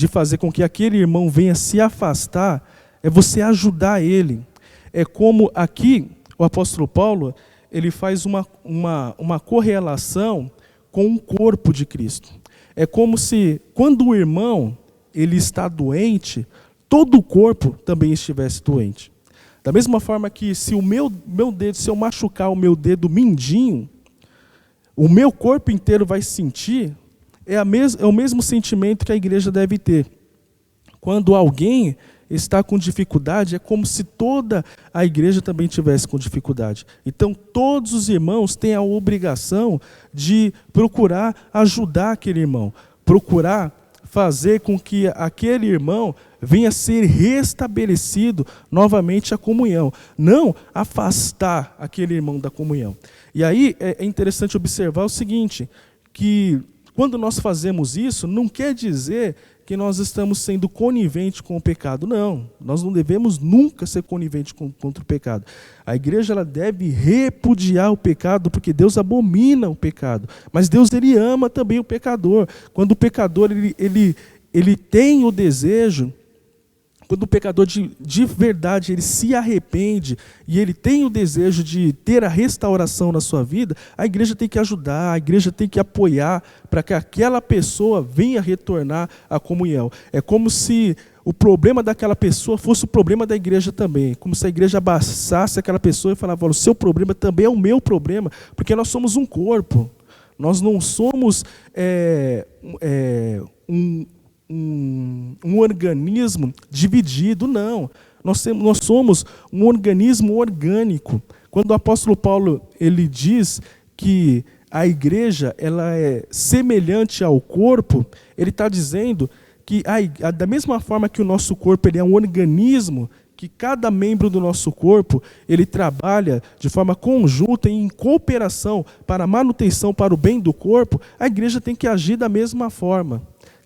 Speaker 2: fazer com que aquele irmão venha se afastar, é você ajudar ele. É como aqui o apóstolo Paulo, ele faz uma correlação com o corpo de Cristo. É como se, quando o irmão ele está doente, todo o corpo também estivesse doente. Da mesma forma que se o meu dedo, se eu machucar o meu dedo mindinho, o meu corpo inteiro vai sentir, é o mesmo sentimento que a igreja deve ter. Quando alguém está com dificuldade, é como se toda a igreja também tivesse com dificuldade. Então, todos os irmãos têm a obrigação de procurar ajudar aquele irmão, procurar fazer com que aquele irmão venha a ser restabelecido novamente a comunhão, não afastar aquele irmão da comunhão. E aí é interessante observar o seguinte, que quando nós fazemos isso, não quer dizer que nós estamos sendo coniventes com o pecado. Não, nós não devemos nunca ser coniventes contra o pecado. A igreja ela deve repudiar o pecado, porque Deus abomina o pecado. Mas Deus ele ama também o pecador. Quando o pecador ele tem o desejo, quando o pecador de verdade ele se arrepende e ele tem o desejo de ter a restauração na sua vida, a igreja tem que ajudar, a igreja tem que apoiar para que aquela pessoa venha retornar à comunhão. É como se o problema daquela pessoa fosse o problema da igreja também, como se a igreja abraçasse aquela pessoa e falava: o seu problema também é o meu problema, porque nós somos um corpo, nós não somos um organismo dividido, não. Nós somos um organismo orgânico. Quando o apóstolo Paulo ele diz que a igreja ela é semelhante ao corpo, ele está dizendo que da mesma forma que o nosso corpo ele é um organismo, que cada membro do nosso corpo ele trabalha de forma conjunta e em cooperação para a manutenção, para o bem do corpo, a igreja tem que agir da mesma forma.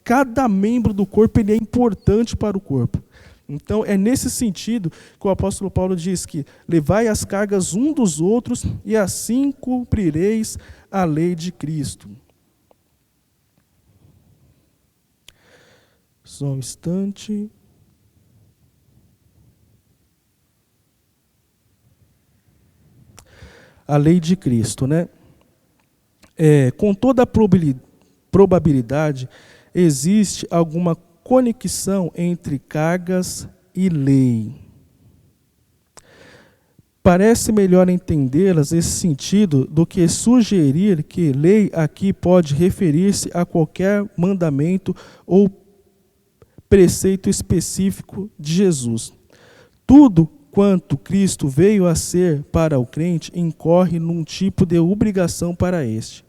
Speaker 2: Cada membro do corpo ele é importante para o corpo. Então, é nesse sentido que o apóstolo Paulo diz que levai as cargas um dos outros e assim cumprireis a lei de Cristo. Só um instante. A lei de Cristo, né? Com toda a probabilidade, existe alguma conexão entre cargas e lei. Parece melhor entendê-las nesse sentido do que sugerir que lei aqui pode referir-se a qualquer mandamento ou preceito específico de Jesus. Tudo quanto Cristo veio a ser para o crente incorre num tipo de obrigação para este.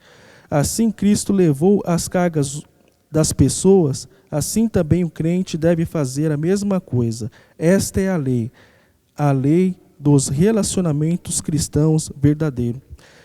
Speaker 2: Assim, Cristo levou as cargas das pessoas, assim também o crente deve fazer a mesma coisa. Esta é a lei dos relacionamentos cristãos verdadeiros.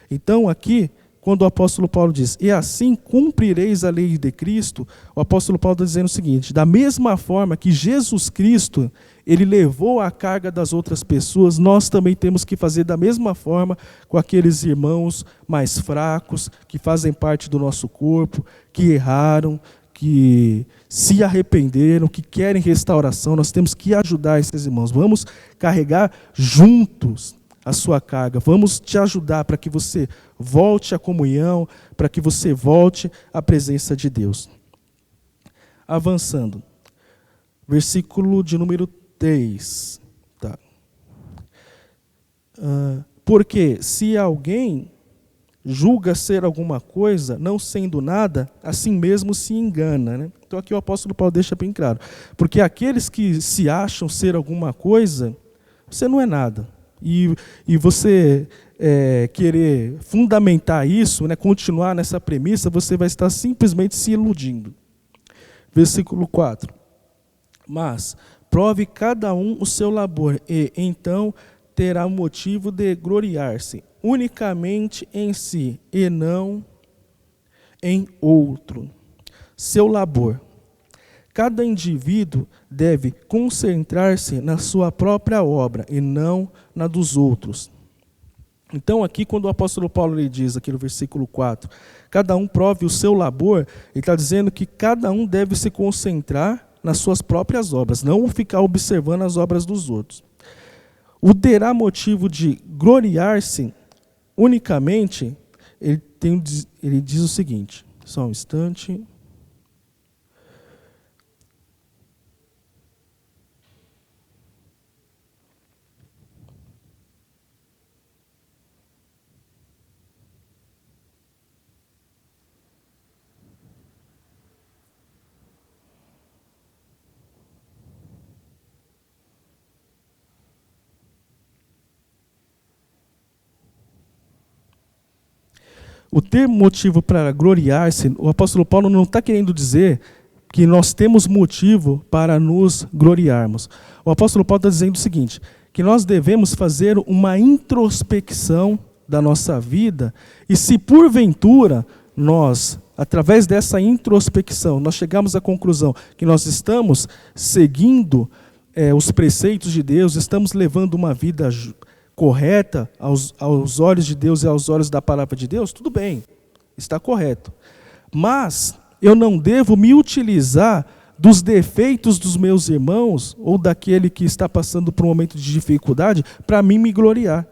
Speaker 2: Então aqui, quando o apóstolo Paulo diz, e assim cumprireis a lei de Cristo, o apóstolo Paulo está dizendo o seguinte, da mesma forma que Jesus Cristo, ele levou a carga das outras pessoas, nós também temos que fazer da mesma forma com aqueles irmãos mais fracos, que fazem parte do nosso corpo, que erraram, que se arrependeram, que querem restauração, nós temos que ajudar esses irmãos. Vamos carregar juntos a sua carga, vamos te ajudar para que você volte à comunhão, para que você volte à presença de Deus. Avançando, versículo de número 3. Tá. Porque se alguém julga ser alguma coisa, não sendo nada, assim mesmo se engana. Né? Então aqui o apóstolo Paulo deixa bem claro. Porque aqueles que se acham ser alguma coisa, você não é nada. E você querer fundamentar isso, né, continuar nessa premissa, você vai estar simplesmente se iludindo. Versículo 4. Mas prove cada um o seu labor, e então terá motivo de gloriar-se unicamente em si, e não em outro. Seu labor. Cada indivíduo deve concentrar-se na sua própria obra e não na dos outros. Então aqui quando o apóstolo Paulo lhe diz, aqui no versículo 4, cada um prove o seu labor, ele está dizendo que cada um deve se concentrar nas suas próprias obras, não ficar observando as obras dos outros. O terá motivo de gloriar-se unicamente, ele diz o seguinte, só um instante. o ter motivo para gloriar-se, o apóstolo Paulo não está querendo dizer que nós temos motivo para nos gloriarmos. O apóstolo Paulo está dizendo o seguinte, que nós devemos fazer uma introspecção da nossa vida, e se porventura nós, através dessa introspecção, nós chegamos à conclusão que nós estamos seguindo os preceitos de Deus, estamos levando uma vida correta aos olhos de Deus e aos olhos da palavra de Deus, tudo bem, está correto. Mas eu não devo me utilizar dos defeitos dos meus irmãos ou daquele que está passando por um momento de dificuldade para mim me gloriar.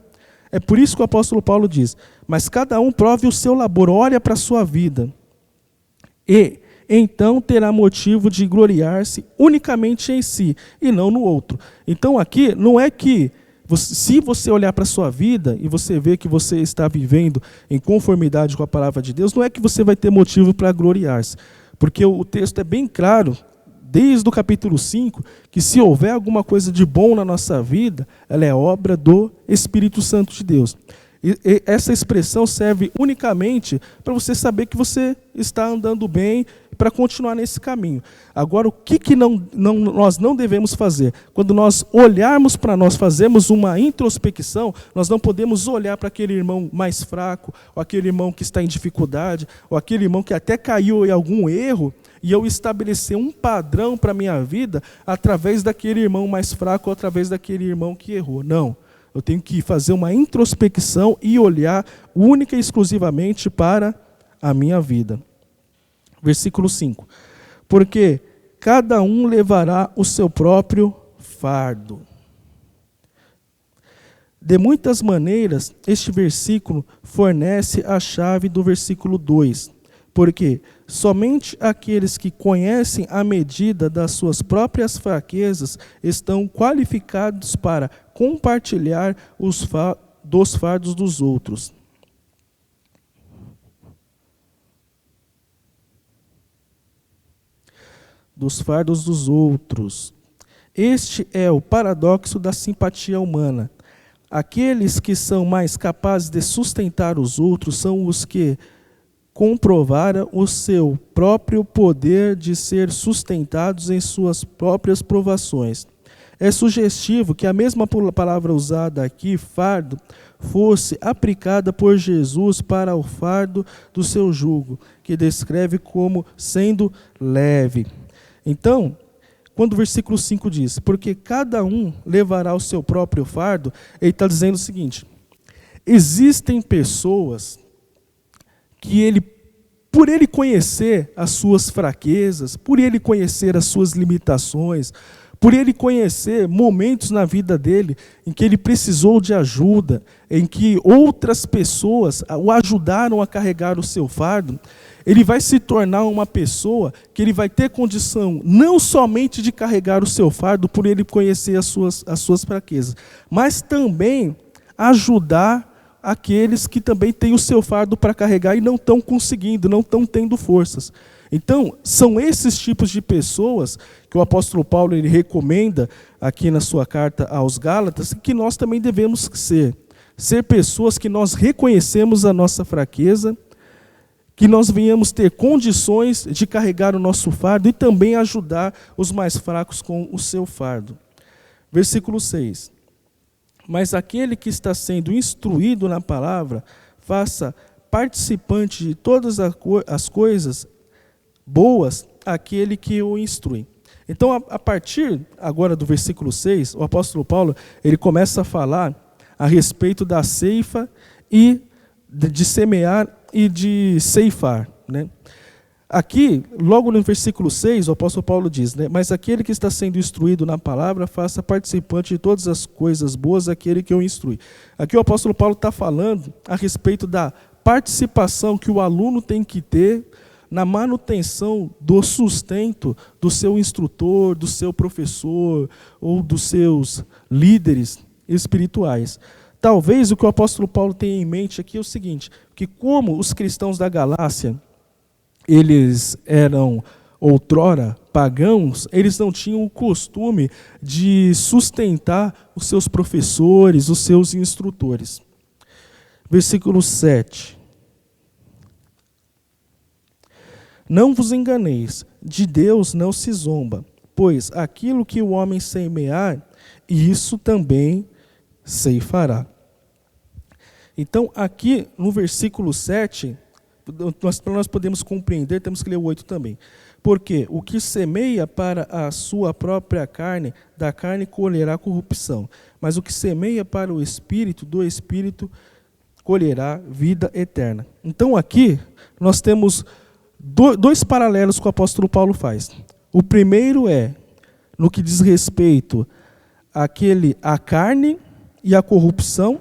Speaker 2: É por isso que o apóstolo Paulo diz, mas cada um prove o seu labor, olha para a sua vida, e então terá motivo de gloriar-se unicamente em si e não no outro. Então aqui não é que, se você olhar para a sua vida e você ver que você está vivendo em conformidade com a palavra de Deus, não é que você vai ter motivo para gloriar-se. Porque o texto é bem claro, desde o capítulo 5, que se houver alguma coisa de bom na nossa vida, ela é obra do Espírito Santo de Deus. E essa expressão serve unicamente para você saber que você está andando bem, para continuar nesse caminho. Agora, o que nós não devemos fazer? Quando nós olharmos para nós, fazemos uma introspecção, nós não podemos olhar para aquele irmão mais fraco, ou aquele irmão que está em dificuldade, ou aquele irmão que até caiu em algum erro, e eu estabelecer um padrão para a minha vida através daquele irmão mais fraco, ou através daquele irmão que errou. Não. Eu tenho que fazer uma introspecção e olhar única e exclusivamente para a minha vida. Versículo 5. Porque cada um levará o seu próprio fardo. De muitas maneiras, este versículo fornece a chave do versículo 2. Porque somente aqueles que conhecem a medida das suas próprias fraquezas estão qualificados para compartilhar dos fardos dos outros. Dos fardos dos outros. Este é o paradoxo da simpatia humana. Aqueles que são mais capazes de sustentar os outros são os que comprovaram o seu próprio poder de ser sustentados em suas próprias provações. É sugestivo que a mesma palavra usada aqui, fardo, fosse aplicada por Jesus para o fardo do seu jugo, que descreve como sendo leve. Então, quando o versículo 5 diz, porque cada um levará o seu próprio fardo, ele está dizendo o seguinte, existem pessoas que por ele conhecer as suas fraquezas, por ele conhecer as suas limitações, por ele conhecer momentos na vida dele em que ele precisou de ajuda, em que outras pessoas o ajudaram a carregar o seu fardo, ele vai se tornar uma pessoa que ele vai ter condição não somente de carregar o seu fardo por ele conhecer as suas fraquezas, mas também ajudar aqueles que também têm o seu fardo para carregar e não estão conseguindo, não estão tendo forças. Então, são esses tipos de pessoas que o apóstolo Paulo ele recomenda aqui na sua carta aos Gálatas, que nós também devemos ser. Ser pessoas que nós reconhecemos a nossa fraqueza, que nós venhamos ter condições de carregar o nosso fardo e também ajudar os mais fracos com o seu fardo. Versículo 6. Mas aquele que está sendo instruído na palavra, faça participante de todas as coisas boas aquele que o instrui. Então, a partir agora do versículo 6, o apóstolo Paulo ele começa a falar a respeito da ceifa e de semear e de ceifar, né? Aqui, logo no versículo 6, o apóstolo Paulo diz, né, mas aquele que está sendo instruído na palavra, faça participante de todas as coisas boas aquele que o instrui. Aqui o apóstolo Paulo está falando a respeito da participação que o aluno tem que ter na manutenção do sustento do seu instrutor, do seu professor ou dos seus líderes espirituais. Talvez o que o apóstolo Paulo tenha em mente aqui é o seguinte, que como os cristãos da Galácia, eles eram outrora pagãos, eles não tinham o costume de sustentar os seus professores, os seus instrutores. Versículo 7. Não vos enganeis, de Deus não se zomba, pois aquilo que o homem semear, isso também ceifará. Então, aqui no versículo 7, para nós podermos compreender, temos que ler o 8 também. Porque o que semeia para a sua própria carne, da carne colherá corrupção. Mas o que semeia para o Espírito, do Espírito colherá vida eterna. Então aqui nós temos dois paralelos que o apóstolo Paulo faz. O primeiro é no que diz respeito à carne e à corrupção.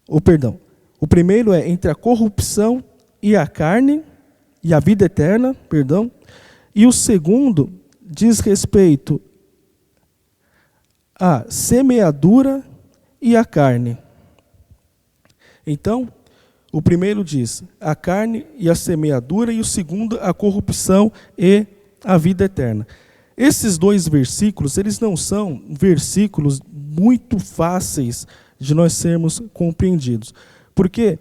Speaker 2: O primeiro é entre a corrupção e a carne, e a vida eterna, e o segundo diz respeito à semeadura e à carne. Então, o primeiro diz a carne e a semeadura, e o segundo a corrupção e a vida eterna. Esses dois versículos, eles não são versículos muito fáceis de nós sermos compreendidos, porque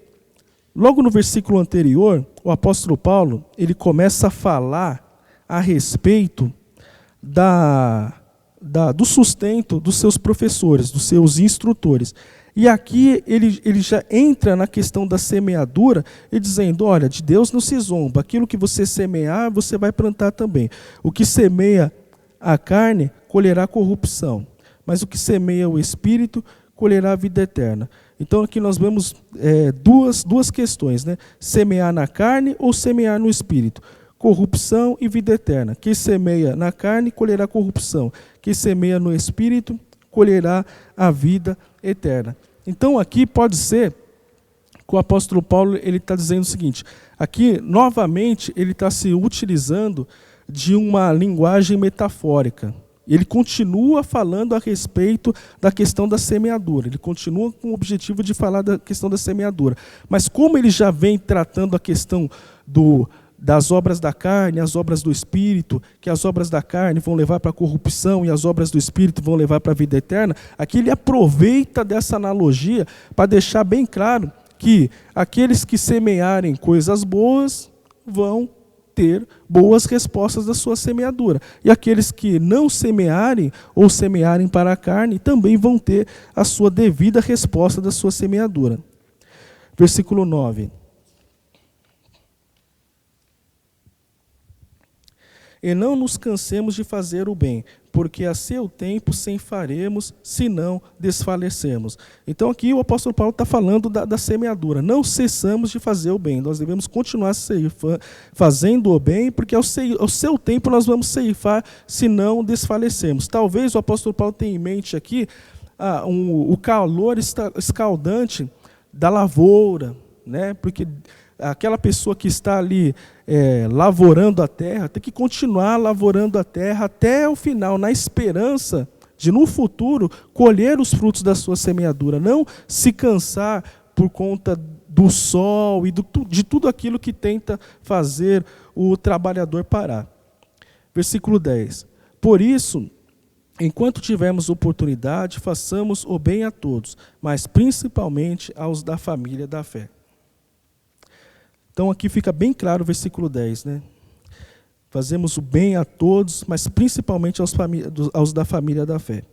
Speaker 2: logo no versículo anterior, o apóstolo Paulo, ele começa a falar a respeito do sustento dos seus professores, dos seus instrutores. E aqui ele já entra na questão da semeadura, e dizendo, olha, de Deus não se zomba, aquilo que você semear, você vai plantar também. O que semeia a carne, colherá corrupção, mas o que semeia o Espírito, colherá a vida eterna. Então aqui nós vemos duas questões, né? Semear na carne ou semear no Espírito. Corrupção e vida eterna. Quem semeia na carne, colherá corrupção. Quem semeia no Espírito, colherá a vida eterna. Então aqui pode ser que o apóstolo Paulo está dizendo o seguinte, aqui novamente ele está se utilizando de uma linguagem metafórica. Ele continua falando a respeito da questão da semeadura, ele continua com o objetivo de falar da questão da semeadura. Mas como ele já vem tratando a questão das obras da carne, as obras do Espírito, que as obras da carne vão levar para a corrupção e as obras do Espírito vão levar para a vida eterna, aqui ele aproveita dessa analogia para deixar bem claro que aqueles que semearem coisas boas vão ter boas respostas da sua semeadura. E aqueles que não semearem ou semearem para a carne também vão ter a sua devida resposta da sua semeadura. Versículo 9. E não nos cansemos de fazer o bem, porque a seu tempo ceifaremos, se não desfalecermos. Então aqui o apóstolo Paulo está falando da semeadura. Não cessamos de fazer o bem, nós devemos continuar fazendo o bem, porque ao seu tempo nós vamos ceifar, se não desfalecermos. Talvez o apóstolo Paulo tenha em mente aqui o calor escaldante da lavoura, né? Porque aquela pessoa que está ali lavorando a terra, tem que continuar lavorando a terra até o final, na esperança de, no futuro, colher os frutos da sua semeadura. Não se cansar por conta do sol e de tudo aquilo que tenta fazer o trabalhador parar. Versículo 10. Por isso, enquanto tivermos oportunidade, façamos o bem a todos, mas principalmente aos da família da fé. Então aqui fica bem claro o versículo 10, né? Fazemos o bem a todos, mas principalmente aos da família da fé.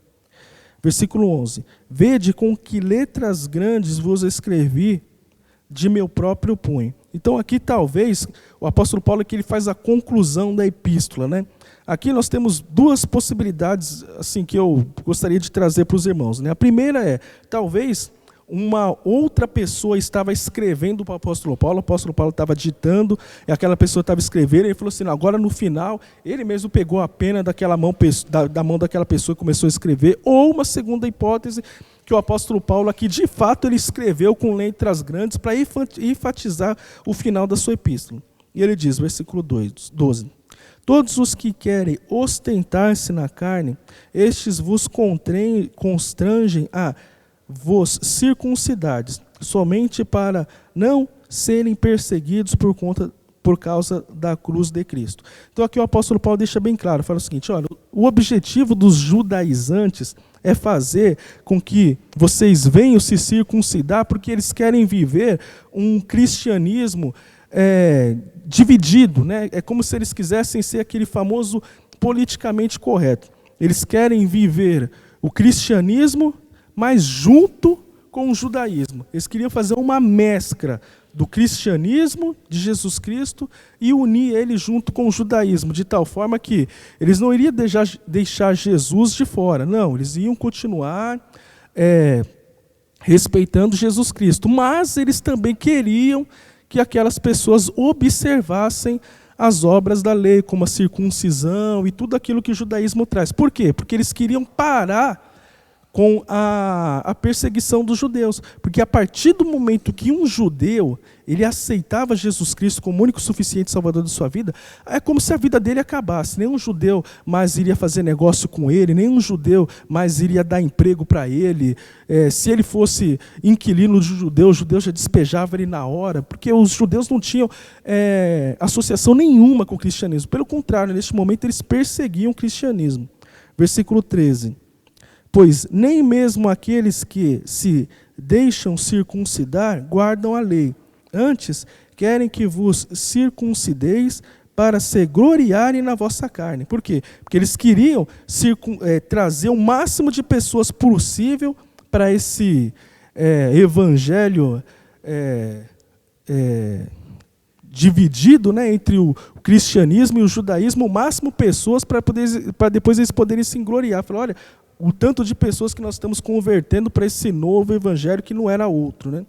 Speaker 2: Versículo 11. Vede com que letras grandes vos escrevi de meu próprio punho. Então aqui talvez o apóstolo Paulo aqui ele faz a conclusão da epístola, né? Aqui nós temos duas possibilidades assim que eu gostaria de trazer para os irmãos, né? A primeira é, talvez uma outra pessoa estava escrevendo para o apóstolo Paulo estava ditando, e aquela pessoa estava escrevendo, e ele falou assim, agora no final, ele mesmo pegou a pena da mão daquela pessoa e começou a escrever, ou uma segunda hipótese, que o apóstolo Paulo aqui, de fato, ele escreveu com letras grandes para enfatizar o final da sua epístola. E ele diz, versículo 12, todos os que querem ostentar-se na carne, estes vos constrangem a vos circuncidades, somente para não serem perseguidos por causa da cruz de Cristo. Então aqui o apóstolo Paulo deixa bem claro, fala o seguinte, olha, o objetivo dos judaizantes é fazer com que vocês venham se circuncidar, porque eles querem viver um cristianismo dividido, né? É como se eles quisessem ser aquele famoso politicamente correto. Eles querem viver o cristianismo, mas junto com o judaísmo. Eles queriam fazer uma mescla do cristianismo de Jesus Cristo e unir ele junto com o judaísmo, de tal forma que eles não iriam deixar Jesus de fora. Não, eles iam continuar respeitando Jesus Cristo, mas eles também queriam que aquelas pessoas observassem as obras da lei, como a circuncisão e tudo aquilo que o judaísmo traz. Por quê? Porque eles queriam parar com a perseguição dos judeus. Porque a partir do momento que um judeu ele aceitava Jesus Cristo como único e suficiente salvador da sua vida, é como se a vida dele acabasse. Nenhum judeu mais iria fazer negócio com ele, nenhum judeu mais iria dar emprego para ele. Se ele fosse inquilino de judeu, o judeu já despejava ele na hora, porque os judeus não tinham associação nenhuma com o cristianismo. Pelo contrário, neste momento eles perseguiam o cristianismo. Versículo 13. Pois nem mesmo aqueles que se deixam circuncidar guardam a lei. Antes, querem que vos circuncideis para se gloriarem na vossa carne. Por quê? Porque eles queriam trazer o máximo de pessoas possível para esse evangelho dividido, né, entre o cristianismo e o judaísmo, o máximo pessoas para depois eles poderem se gloriar. Falar, olha, o tanto de pessoas que nós estamos convertendo para esse novo evangelho que não era outro, né?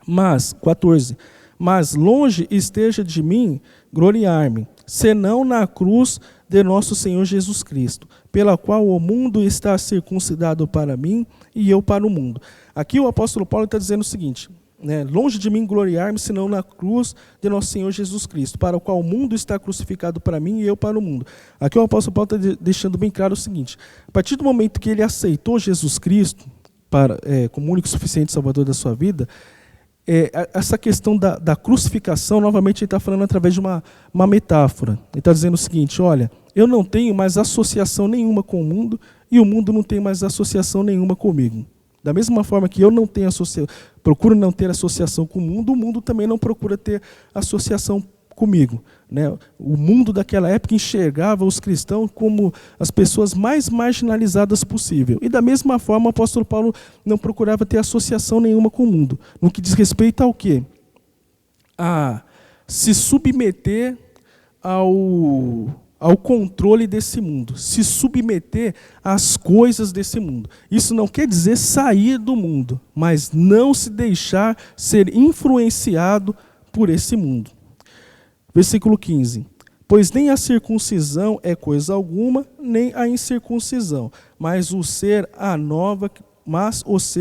Speaker 2: Mas, 14, mas longe esteja de mim gloriar-me, senão na cruz de nosso Senhor Jesus Cristo, pela qual o mundo está circuncidado para mim e eu para o mundo. Aqui o apóstolo Paulo está dizendo o seguinte, né, longe de mim gloriar-me, senão na cruz de nosso Senhor Jesus Cristo, para o qual o mundo está crucificado para mim e eu para o mundo. Aqui o apóstolo Paulo está deixando bem claro o seguinte, a partir do momento que ele aceitou Jesus Cristo como único e suficiente salvador da sua vida, essa questão da crucificação, novamente ele está falando através de uma metáfora. Ele está dizendo o seguinte, olha, eu não tenho mais associação nenhuma com o mundo e o mundo não tem mais associação nenhuma comigo. Da mesma forma que eu não tenho procuro não ter associação com o mundo também não procura ter associação comigo, né? O mundo daquela época enxergava os cristãos como as pessoas mais marginalizadas possível. E da mesma forma o apóstolo Paulo não procurava ter associação nenhuma com o mundo. No que diz respeito ao quê? A se submeter ao controle desse mundo, se submeter às coisas desse mundo. Isso não quer dizer sair do mundo, mas não se deixar ser influenciado por esse mundo. Versículo 15. Pois nem a circuncisão é coisa alguma, nem a incircuncisão, mas o ser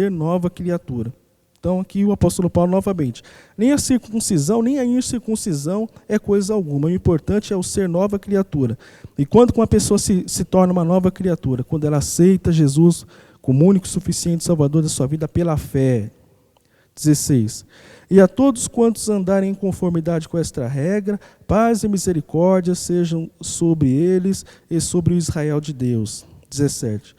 Speaker 2: nova criatura. Então aqui o apóstolo Paulo novamente. Nem a circuncisão, nem a incircuncisão é coisa alguma. O importante é o ser nova criatura. E quando uma pessoa se torna uma nova criatura? Quando ela aceita Jesus como único e suficiente salvador da sua vida pela fé. 16. E a todos quantos andarem em conformidade com esta regra, paz e misericórdia sejam sobre eles e sobre o Israel de Deus. 17.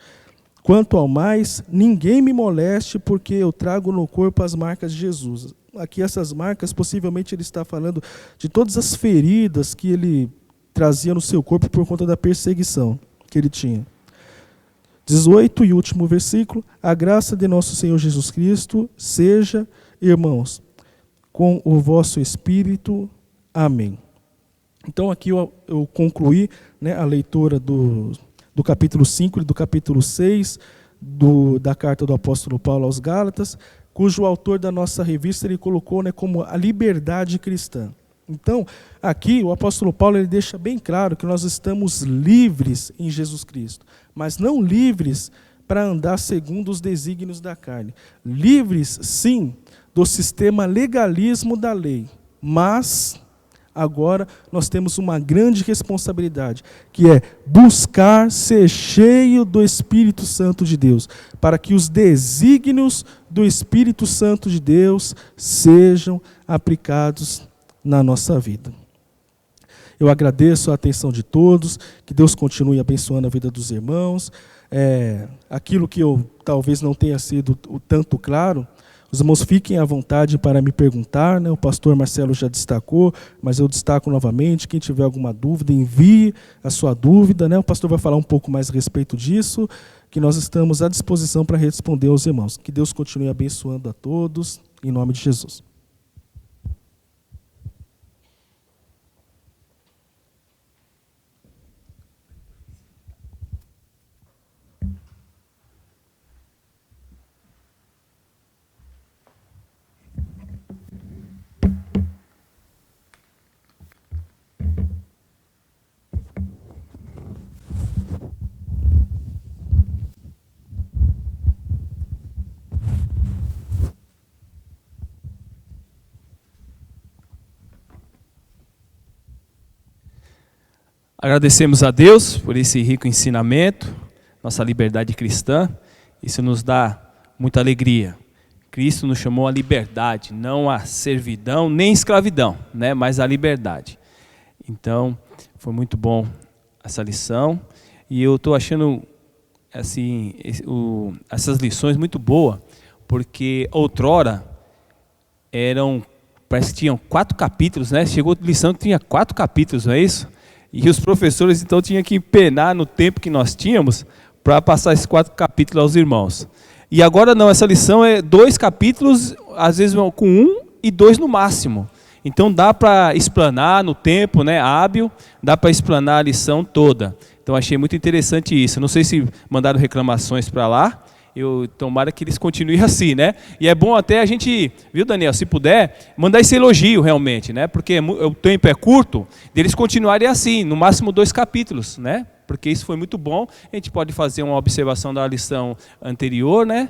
Speaker 2: Quanto ao mais, ninguém me moleste, porque eu trago no corpo as marcas de Jesus. Aqui essas marcas, possivelmente ele está falando de todas as feridas que ele trazia no seu corpo por conta da perseguição que ele tinha. 18 e último versículo. A graça de nosso Senhor Jesus Cristo seja, irmãos, com o vosso espírito. Amém. Então aqui eu concluí, né, a leitura do capítulo 5 e do capítulo 6 da carta do apóstolo Paulo aos Gálatas, cujo autor da nossa revista ele colocou, né, como a liberdade cristã. Então, aqui o apóstolo Paulo ele deixa bem claro que nós estamos livres em Jesus Cristo, mas não livres para andar segundo os desígnios da carne. Livres, sim, do sistema legalismo da lei, mas agora nós temos uma grande responsabilidade, que é buscar ser cheio do Espírito Santo de Deus, para que os desígnios do Espírito Santo de Deus sejam aplicados na nossa vida. Eu agradeço a atenção de todos, que Deus continue abençoando a vida dos irmãos. Aquilo que eu talvez não tenha sido o tanto claro, Os irmãos fiquem à vontade para me perguntar, né? O pastor Marcelo já destacou, mas eu destaco novamente. Quem tiver alguma dúvida, envie a sua dúvida, né? O pastor vai falar um pouco mais a respeito disso, que nós estamos à disposição para responder aos irmãos. Que Deus continue abençoando a todos, em nome de Jesus.
Speaker 1: Agradecemos a Deus por esse rico ensinamento, nossa liberdade cristã. Isso nos dá muita alegria. Cristo nos chamou à liberdade, não à servidão nem escravidão, né? Mas à liberdade. Então, foi muito bom essa lição. E eu estou achando assim, essas lições muito boas, porque outrora parece que tinham 4 capítulos, né? Chegou a lição que tinha 4 capítulos, não é isso? E os professores, então, tinham que empenar no tempo que nós tínhamos para passar esses 4 capítulos aos irmãos. E agora não, essa lição é 2 capítulos, às vezes com 1 e 2 no máximo. Então dá para explanar no tempo, né, hábil, dá para explanar a lição toda. Então achei muito interessante isso. Não sei se mandaram reclamações para lá. Tomara que eles continuem assim, né? E é bom até a gente, viu, Daniel, se puder, mandar esse elogio realmente, né? Porque o tempo é curto, deles continuarem assim, no máximo 2 capítulos, né? Porque isso foi muito bom. A gente pode fazer uma observação da lição anterior, né?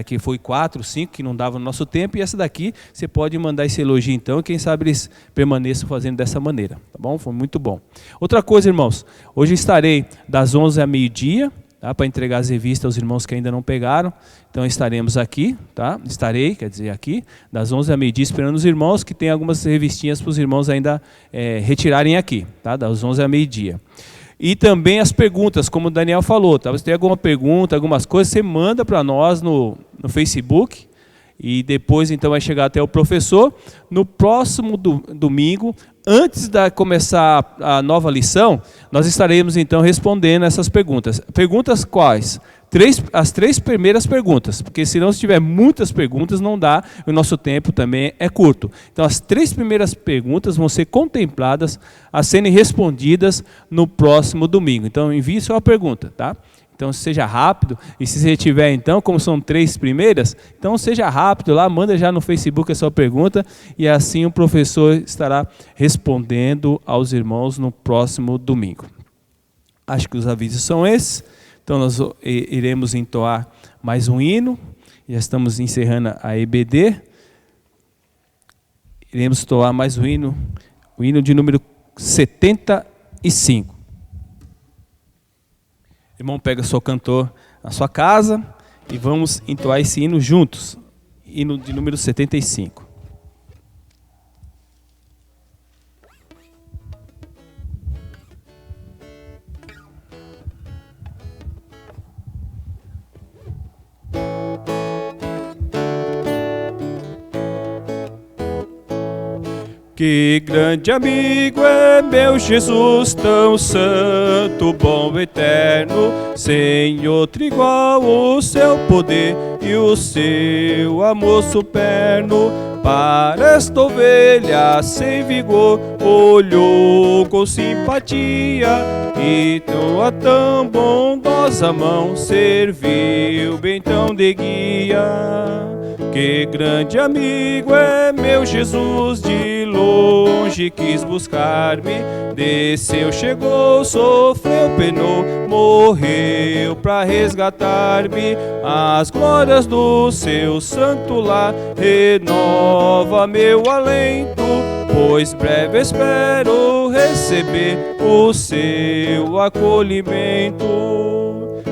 Speaker 1: Que foi 4, 5, que não dava no nosso tempo, e essa daqui você pode mandar esse elogio então, e quem sabe eles permaneçam fazendo dessa maneira, tá bom? Foi muito bom. Outra coisa, irmãos, hoje estarei das 11 a meio-dia, tá, para entregar as revistas aos irmãos que ainda não pegaram. Então estaremos aqui, tá? Estarei, quer dizer, aqui, das 11 a meio-dia, esperando os irmãos, que tem algumas revistinhas para os irmãos ainda retirarem aqui, tá? Das 11 a meio-dia. E também as perguntas, como o Daniel falou, tá? Se tem alguma pergunta, algumas coisas, você manda para nós no Facebook, e depois então vai chegar até o professor. No próximo domingo, antes de começar a nova lição, nós estaremos então respondendo essas perguntas. Perguntas quais? As 3 primeiras perguntas, porque senão se tiver muitas perguntas não dá, o nosso tempo também é curto. Então as 3 primeiras perguntas vão ser contempladas a serem respondidas no próximo domingo. Então envie sua pergunta, tá? Então seja rápido, e se você tiver então, como são 3 primeiras, então seja rápido lá, manda já no Facebook a sua pergunta, e assim o professor estará respondendo aos irmãos no próximo domingo. Acho que os avisos são esses. Então nós iremos entoar mais um hino, já estamos encerrando a EBD. Iremos entoar mais um hino, o hino de número 75. Irmão, pega o seu cantor na sua casa e vamos entoar esse hino juntos. Hino de número 75. Que grande amigo é meu Jesus, tão santo, bom, eterno, sem outro igual o seu poder e o seu amor superno. Para esta ovelha sem vigor, olhou com simpatia e tua tão bondosa mão serviu bem tão de guia. Que grande amigo é meu Jesus, de longe quis buscar-me, desceu, chegou, sofreu, penou, morreu para resgatar-me. As glórias do seu santo lar renova meu alento, pois breve espero receber o seu acolhimento.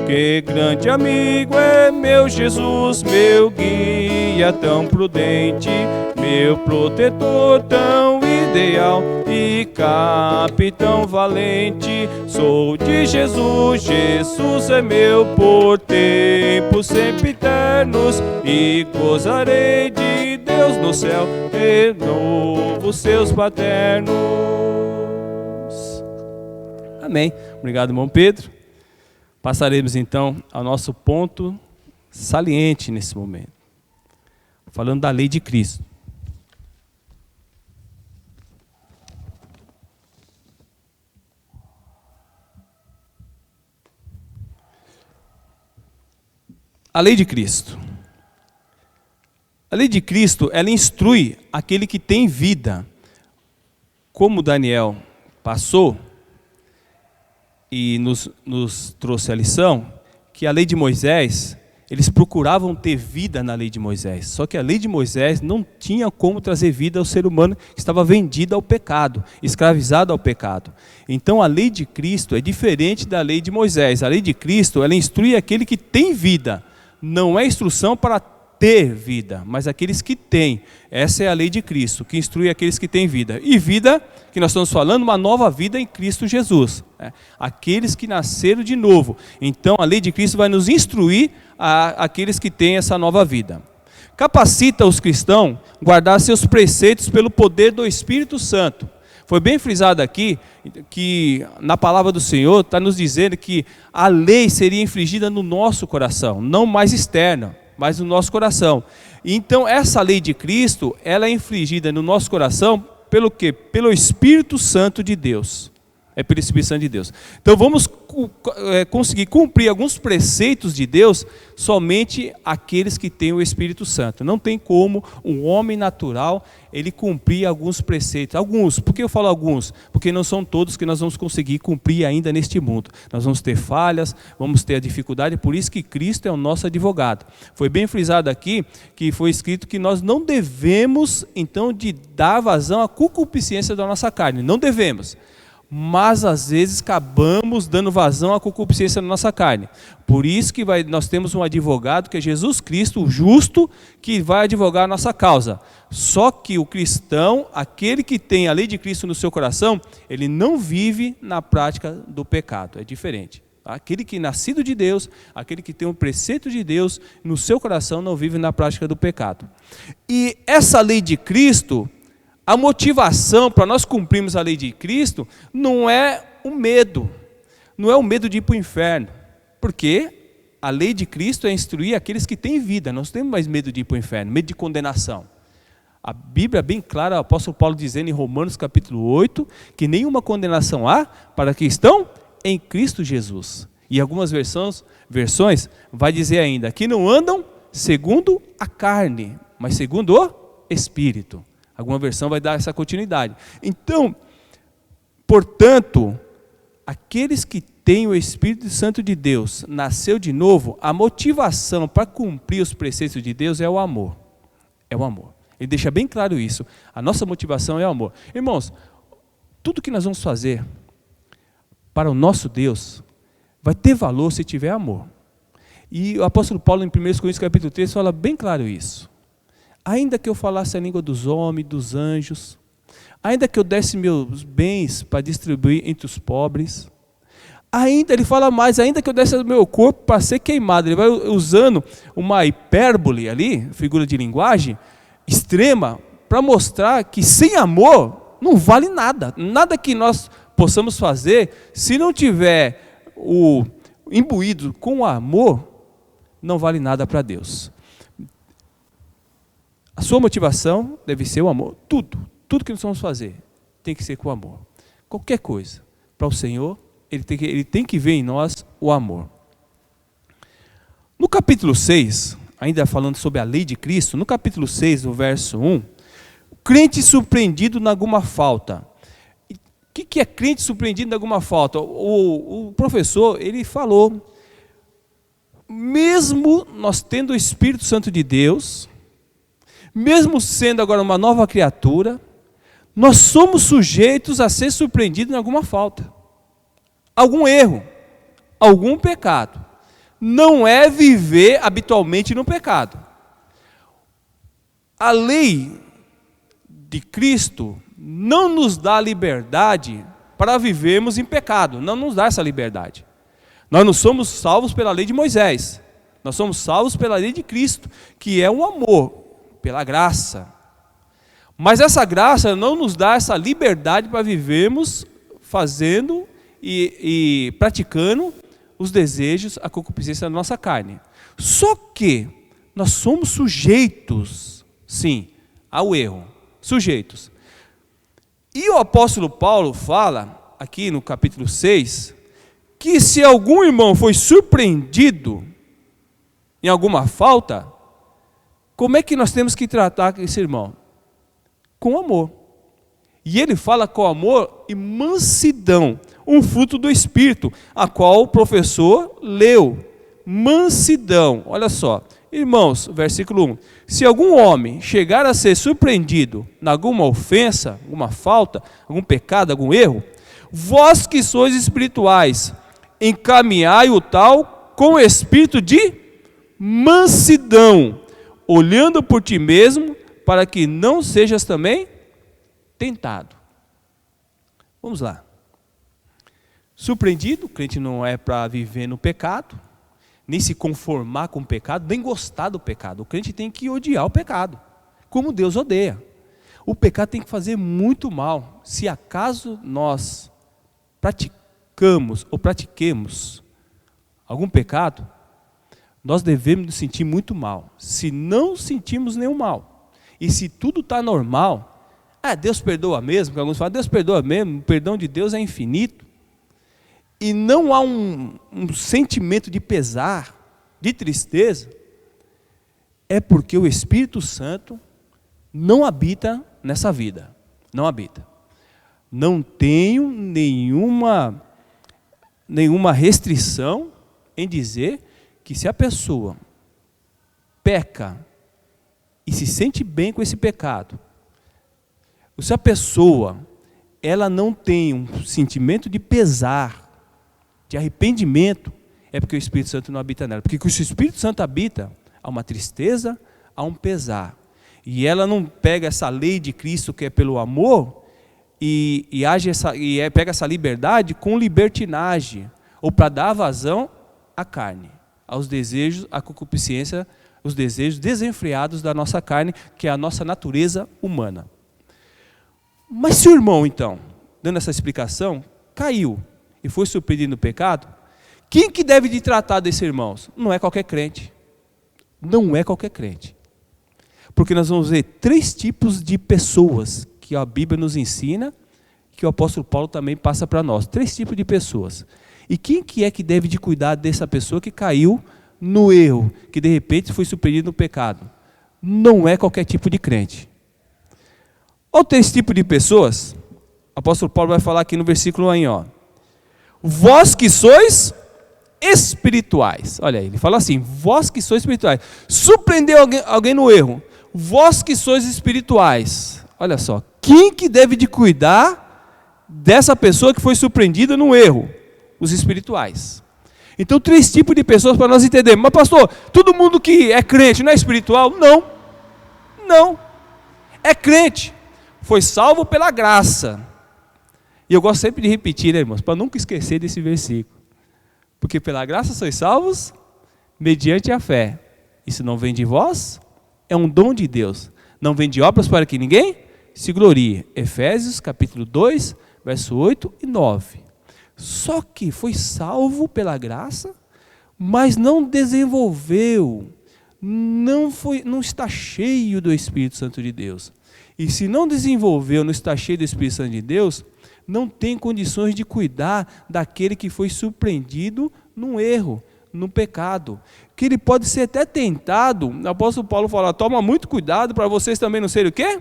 Speaker 1: Que grande amigo é meu Jesus, meu guia tão prudente, meu protetor tão cardeal e capitão valente. Sou de Jesus, Jesus é meu por tempos sempre eternos, e gozarei de Deus no céu, renovo seus paternos. Amém. Obrigado, irmão Pedro. Passaremos então ao nosso ponto saliente nesse momento, falando da lei de Cristo. A lei de Cristo. A lei de Cristo, ela instrui aquele que tem vida. Como Daniel passou e nos trouxe a lição, que a lei de Moisés, eles procuravam ter vida na lei de Moisés. Só que a lei de Moisés não tinha como trazer vida ao ser humano que estava vendido ao pecado, escravizado ao pecado. Então a lei de Cristo é diferente da lei de Moisés. A lei de Cristo, ela instrui aquele que tem vida. Não é instrução para ter vida, mas aqueles que têm. Essa é a lei de Cristo, que instrui aqueles que têm vida. E vida, que nós estamos falando, uma nova vida em Cristo Jesus. Aqueles que nasceram de novo. Então a lei de Cristo vai nos instruir aqueles que têm essa nova vida. Capacita os cristãos a guardar seus preceitos pelo poder do Espírito Santo. Foi bem frisado aqui que na palavra do Senhor está nos dizendo que a lei seria infligida no nosso coração, não mais externa, mas no nosso coração. Então essa lei de Cristo, ela é infligida no nosso coração pelo quê? Pelo Espírito Santo de Deus. É pelo Espírito Santo de Deus. Então vamos conseguir cumprir alguns preceitos de Deus somente aqueles que têm o Espírito Santo. Não tem como um homem natural ele cumprir alguns preceitos. Alguns, por que eu falo alguns? Porque não são todos que nós vamos conseguir cumprir ainda neste mundo. Nós vamos ter falhas, vamos ter a dificuldade, por isso que Cristo é o nosso advogado. Foi bem frisado aqui que foi escrito que nós não devemos então de dar vazão à concupiscência da nossa carne. Não devemos. Mas às vezes acabamos dando vazão à concupiscência da nossa carne. Por isso que nós temos um advogado que é Jesus Cristo, o justo, que vai advogar a nossa causa. Só que o cristão, aquele que tem a lei de Cristo no seu coração, ele não vive na prática do pecado, é diferente. Aquele que é nascido de Deus, aquele que tem um preceito de Deus no seu coração, não vive na prática do pecado. E essa lei de Cristo, a motivação para nós cumprirmos a lei de Cristo não é o medo, não é o medo de ir para o inferno, porque a lei de Cristo é instruir aqueles que têm vida. Nós não temos mais medo de ir para o inferno, medo de condenação. A Bíblia é bem clara, o apóstolo Paulo dizendo em Romanos capítulo 8, que nenhuma condenação há para que estão em Cristo Jesus. E algumas versões vai dizer ainda que não andam segundo a carne, mas segundo o Espírito. Alguma versão vai dar essa continuidade. Então, portanto, aqueles que têm o Espírito Santo de Deus, nasceu de novo, a motivação para cumprir os preceitos de Deus é o amor. É o amor. Ele deixa bem claro isso. A nossa motivação é o amor. Irmãos, tudo que nós vamos fazer para o nosso Deus vai ter valor se tiver amor. E o apóstolo Paulo, em 1 Coríntios capítulo 3, fala bem claro isso. Ainda que eu falasse a língua dos homens, dos anjos, ainda que eu desse meus bens para distribuir entre os pobres, ainda, ele fala mais, ainda que eu desse o meu corpo para ser queimado, ele vai usando uma hipérbole ali, figura de linguagem, extrema, para mostrar que sem amor não vale nada. Nada que nós possamos fazer, se não tiver o imbuído com o amor, não vale nada para Deus. A sua motivação deve ser o amor. Tudo que nós vamos fazer tem que ser com amor. Qualquer coisa. Para o Senhor, ele tem que ver em nós o amor. No capítulo 6, ainda falando sobre a lei de Cristo, no capítulo 6, no verso 1, o crente surpreendido em alguma falta. O que é crente surpreendido em alguma falta? O professor, ele falou, mesmo nós tendo o Espírito Santo de Deus, mesmo sendo agora uma nova criatura, nós somos sujeitos a ser surpreendidos em alguma falta, algum erro, algum pecado. Não é viver habitualmente no pecado. A lei de Cristo não nos dá liberdade para vivermos em pecado. Não nos dá essa liberdade. Nós não somos salvos pela lei de Moisés. Nós somos salvos pela lei de Cristo, que é o amor, pela graça. Mas essa graça não nos dá essa liberdade para vivermos fazendo e praticando os desejos, a concupiscência da nossa carne. Só que nós somos sujeitos, sim, ao erro. Sujeitos. E o apóstolo Paulo fala, aqui no capítulo 6, que se algum irmão foi surpreendido em alguma falta, como é que nós temos que tratar esse irmão? Com amor. E ele fala com amor e mansidão, um fruto do Espírito, a qual o professor leu. Mansidão, olha só. Irmãos, versículo 1. Se algum homem chegar a ser surpreendido em alguma ofensa, alguma falta, algum pecado, algum erro, vós que sois espirituais, encaminhai o tal com espírito de mansidão, olhando por ti mesmo, para que não sejas também tentado. Vamos lá. Surpreendido, o crente não é para viver no pecado, nem se conformar com o pecado, nem gostar do pecado. O crente tem que odiar o pecado, como Deus odeia. O pecado tem que fazer muito mal. Se acaso nós praticamos ou pratiquemos algum pecado, nós devemos nos sentir muito mal. Se não sentimos nenhum mal, e se tudo está normal, Deus perdoa mesmo, que alguns falam, Deus perdoa mesmo, o perdão de Deus é infinito, e não há um sentimento de pesar, de tristeza, é porque o Espírito Santo não habita nessa vida, não habita. Não tenho nenhuma restrição em dizer que se a pessoa peca e se sente bem com esse pecado, ou se a pessoa ela não tem um sentimento de pesar, de arrependimento, é porque o Espírito Santo não habita nela. Porque se o Espírito Santo habita, há uma tristeza, há um pesar. E ela não pega essa lei de Cristo que é pelo amor e pega essa liberdade com libertinagem, ou para dar vazão à carne, aos desejos, à concupiscência, os desejos desenfreados da nossa carne, que é a nossa natureza humana. Mas se o irmão, então, dando essa explicação, caiu e foi surpreendido no pecado, quem que deve de tratar desses irmãos? Não é qualquer crente. Não é qualquer crente. Porque nós vamos ver 3 tipos de pessoas que a Bíblia nos ensina, que o apóstolo Paulo também passa para nós. 3 tipos de pessoas. E quem que é que deve de cuidar dessa pessoa que caiu no erro, que de repente foi surpreendido no pecado? Não é qualquer tipo de crente. Olha o 3 tipos de pessoas. O apóstolo Paulo vai falar aqui no versículo 1, ó. Vós que sois espirituais. Olha aí, ele fala assim, vós que sois espirituais. Surpreendeu alguém no erro. Vós que sois espirituais. Olha só, quem que deve de cuidar dessa pessoa que foi surpreendida no erro? Os espirituais. Então, 3 tipos de pessoas para nós entendermos. Mas pastor, todo mundo que é crente não é espiritual? Não. Não. É crente. Foi salvo pela graça. E eu gosto sempre de repetir, né, irmãos, para nunca esquecer desse versículo. Porque pela graça sois salvos, mediante a fé. Isso não vem de vós, é um dom de Deus. Não vem de obras para que ninguém se glorie. Efésios capítulo 2, verso 8 e 9. Só que foi salvo pela graça, mas não desenvolveu, não está cheio do Espírito Santo de Deus. E se não desenvolveu, não está cheio do Espírito Santo de Deus, não tem condições de cuidar daquele que foi surpreendido num erro, num pecado. Que ele pode ser até tentado, o apóstolo Paulo fala, toma muito cuidado para vocês também não serem o quê?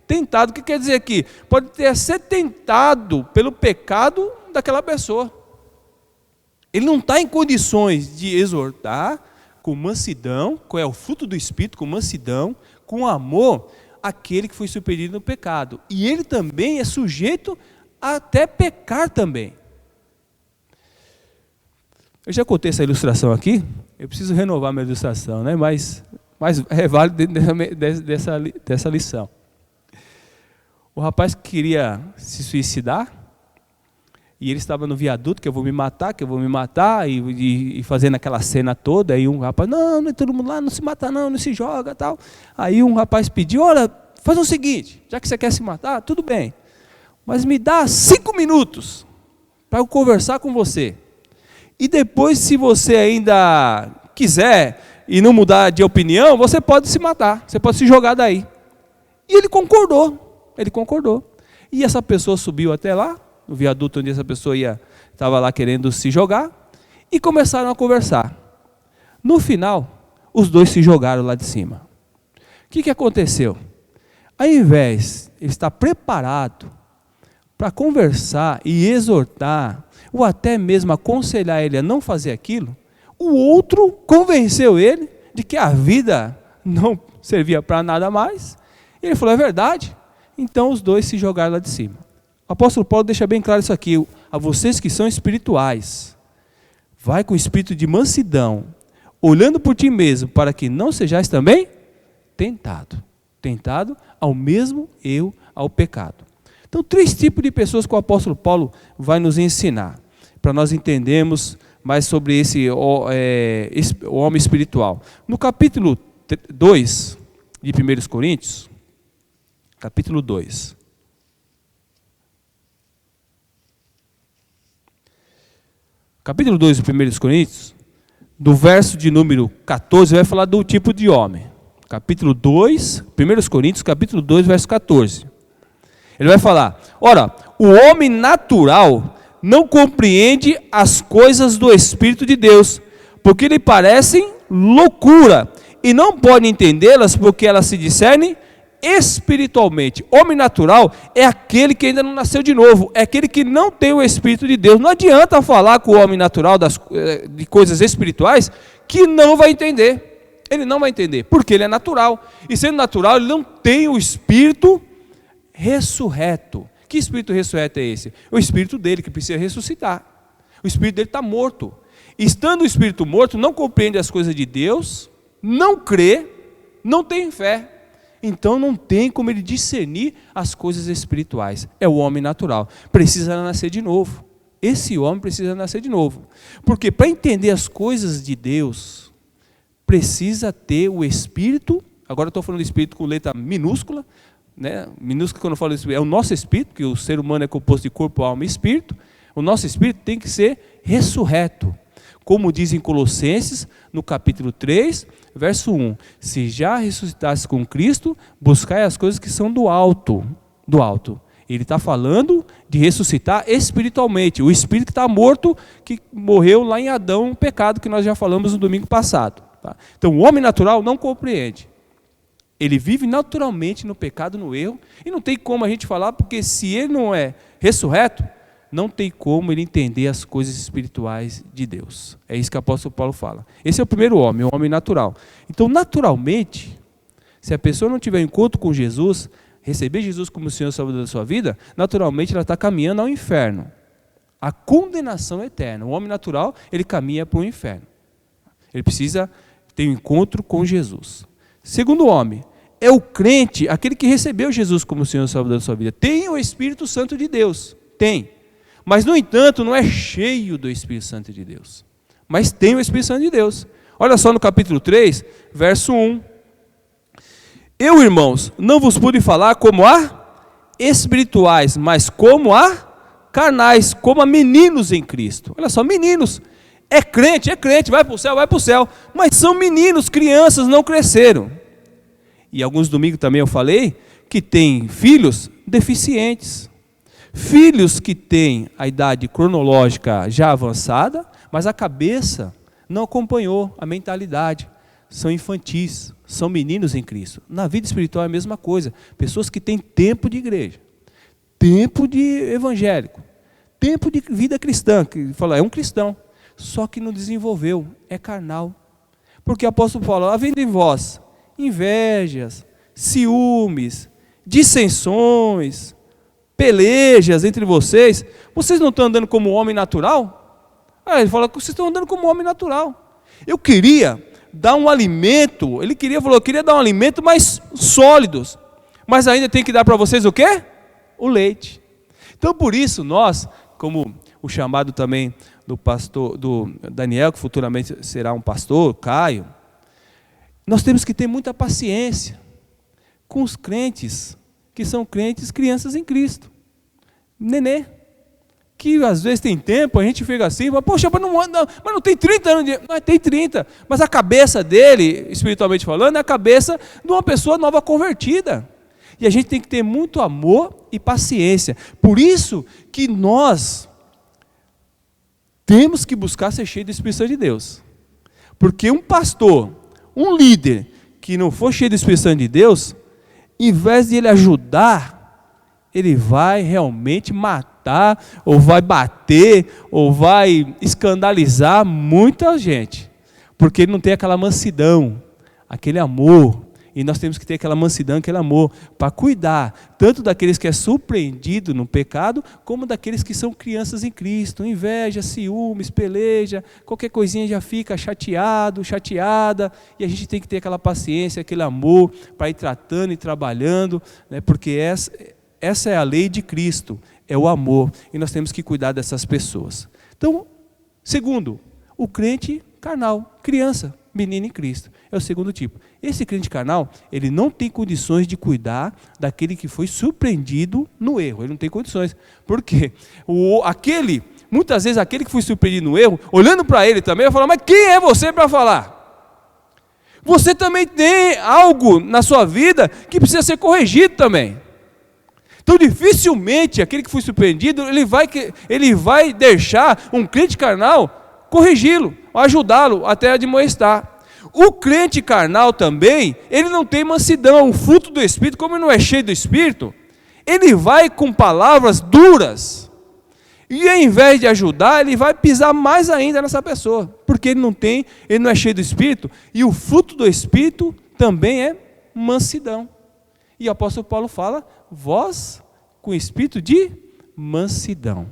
Speaker 1: Tentado, o que quer dizer aqui? Pode ser tentado pelo pecado daquela pessoa. Ele não está em condições de exortar com mansidão, qual é o fruto do Espírito, com mansidão, com amor, aquele que foi surpreendido no pecado. E ele também é sujeito a até pecar também. Eu já contei essa ilustração aqui, eu preciso renovar minha ilustração, né? mas é válido dessa lição. O O rapaz queria se suicidar, e ele estava no viaduto, que eu vou me matar, e fazendo aquela cena toda, aí um rapaz, não é todo mundo lá, não se mata não se joga, tal. Aí um rapaz pediu, olha, faz o seguinte, já que você quer se matar, tudo bem, mas me dá 5 minutos para eu conversar com você. E depois, se você ainda quiser e não mudar de opinião, você pode se matar, você pode se jogar daí. E ele concordou. E essa pessoa subiu até lá, no viaduto onde essa pessoa estava lá querendo se jogar, e começaram a conversar. No final, os dois se jogaram lá de cima. O que aconteceu? Ao invés de estar preparado para conversar e exortar, ou até mesmo aconselhar ele a não fazer aquilo, o outro convenceu ele de que a vida não servia para nada mais. E ele falou, é verdade. Então os dois se jogaram lá de cima. O apóstolo Paulo deixa bem claro isso aqui, a vocês que são espirituais, vai com o espírito de mansidão, olhando por ti mesmo, para que não sejais também tentado ao mesmo eu, ao pecado. Então, 3 tipos de pessoas que o apóstolo Paulo vai nos ensinar, para nós entendermos mais sobre esse homem espiritual. No capítulo 2 de 1 Coríntios, capítulo 2. Capítulo 2 de 1 Coríntios, do verso de número 14, vai falar do tipo de homem. Capítulo 2, 1 Coríntios, capítulo 2, verso 14. Ele vai falar, ora, o homem natural não compreende as coisas do Espírito de Deus, porque lhe parecem loucura, e não pode entendê-las porque elas se discernem espiritualmente. Homem natural é aquele que ainda não nasceu de novo, é aquele que não tem o Espírito de Deus. Não adianta falar com o homem natural de coisas espirituais que não vai entender. Ele não vai entender, porque ele é natural. E sendo natural, ele não tem o Espírito ressurreto. Que Espírito ressurreto é esse? O Espírito dele que precisa ressuscitar. O Espírito dele está morto. Estando o Espírito morto, não compreende as coisas de Deus, não crê, não tem fé. Então não tem como ele discernir as coisas espirituais. É o homem natural. Precisa nascer de novo. Esse homem precisa nascer de novo. Porque para entender as coisas de Deus, precisa ter o Espírito. Agora eu estou falando de Espírito com letra minúscula. Né? Minúscula, quando eu falo isso, é o nosso Espírito, porque o ser humano é composto de corpo, alma e Espírito. O nosso Espírito tem que ser ressurreto. Como diz em Colossenses, no capítulo 3, verso 1. Se já ressuscitasse com Cristo, buscai as coisas que são do alto. Ele está falando de ressuscitar espiritualmente. O espírito que está morto, que morreu lá em Adão, um pecado que nós já falamos no domingo passado. Tá? Então o homem natural não compreende. Ele vive naturalmente no pecado, no erro, e não tem como a gente falar, porque se ele não é ressurreto, não tem como ele entender as coisas espirituais de Deus. É isso que o apóstolo Paulo fala. Esse é o primeiro homem, o homem natural. Então, naturalmente, se a pessoa não tiver encontro com Jesus, receber Jesus como Senhor e Salvador da sua vida, naturalmente ela está caminhando ao inferno. A condenação eterna. O homem natural, ele caminha para o inferno. Ele precisa ter um encontro com Jesus. Segundo homem, é o crente, aquele que recebeu Jesus como Senhor e Salvador da sua vida. Tem o Espírito Santo de Deus. Tem. Mas, no entanto, não é cheio do Espírito Santo de Deus. Mas tem o Espírito Santo de Deus. Olha só no capítulo 3, verso 1. Eu, irmãos, não vos pude falar como a espirituais, mas como a carnais, como a meninos em Cristo. Olha só, meninos. É crente, vai para o céu. Mas são meninos, crianças, não cresceram. E alguns domingos também eu falei que tem filhos deficientes. Filhos que têm a idade cronológica já avançada, mas a cabeça não acompanhou a mentalidade. São infantis, são meninos em Cristo. Na vida espiritual é a mesma coisa. Pessoas que têm tempo de igreja, tempo de evangélico, tempo de vida cristã, que fala, é um cristão, só que não desenvolveu, é carnal. Porque o apóstolo Paulo, havendo em vós invejas, ciúmes, dissensões, pelejas entre vocês não estão andando como homem natural? Ele fala que vocês estão andando como homem natural. Eu queria dar um alimento, eu queria dar um alimento mais sólidos, mas ainda tem que dar para vocês o quê? o leite. Então, por isso, nós, como o chamado também do pastor, do Daniel, que futuramente será um pastor, Caio, nós temos que ter muita paciência com os crentes, que são crentes, crianças em Cristo. Nenê, que às vezes tem tempo, a gente fica assim, poxa, mas não tem 30 anos de... Mas tem 30, mas a cabeça dele, espiritualmente falando, é a cabeça de uma pessoa nova convertida. E a gente tem que ter muito amor e paciência. Por isso que nós temos que buscar ser cheio do Espírito Santo de Deus. Porque um pastor, um líder que não for cheio do Espírito Santo de Deus, em vez de ele ajudar, ele vai realmente matar, ou vai bater, ou vai escandalizar muita gente. Porque ele não tem aquela mansidão, aquele amor. E nós temos que ter aquela mansidão, aquele amor, para cuidar, tanto daqueles que é surpreendido no pecado, como daqueles que são crianças em Cristo. Inveja, ciúmes, peleja, qualquer coisinha já fica chateado, chateada, e a gente tem que ter aquela paciência, aquele amor, para ir tratando e trabalhando, né, porque essa é a lei de Cristo, é o amor, e nós temos que cuidar dessas pessoas. Então, segundo, o crente carnal, criança, menino em Cristo, é o segundo tipo. Esse crente carnal, ele não tem condições de cuidar daquele que foi surpreendido no erro, ele não tem condições. Por quê? Muitas vezes aquele que foi surpreendido no erro, olhando para ele também, vai falar, mas quem é você para falar? Você também tem algo na sua vida que precisa ser corrigido também. Então dificilmente aquele que foi surpreendido, ele vai deixar um crente carnal corrigi-lo, ajudá-lo até admoestar. O crente carnal também, ele não tem mansidão, o fruto do Espírito, como ele não é cheio do Espírito, ele vai com palavras duras, e ao invés de ajudar, ele vai pisar mais ainda nessa pessoa, porque ele não é cheio do Espírito, e o fruto do Espírito também é mansidão. E o apóstolo Paulo fala, vós com espírito de mansidão.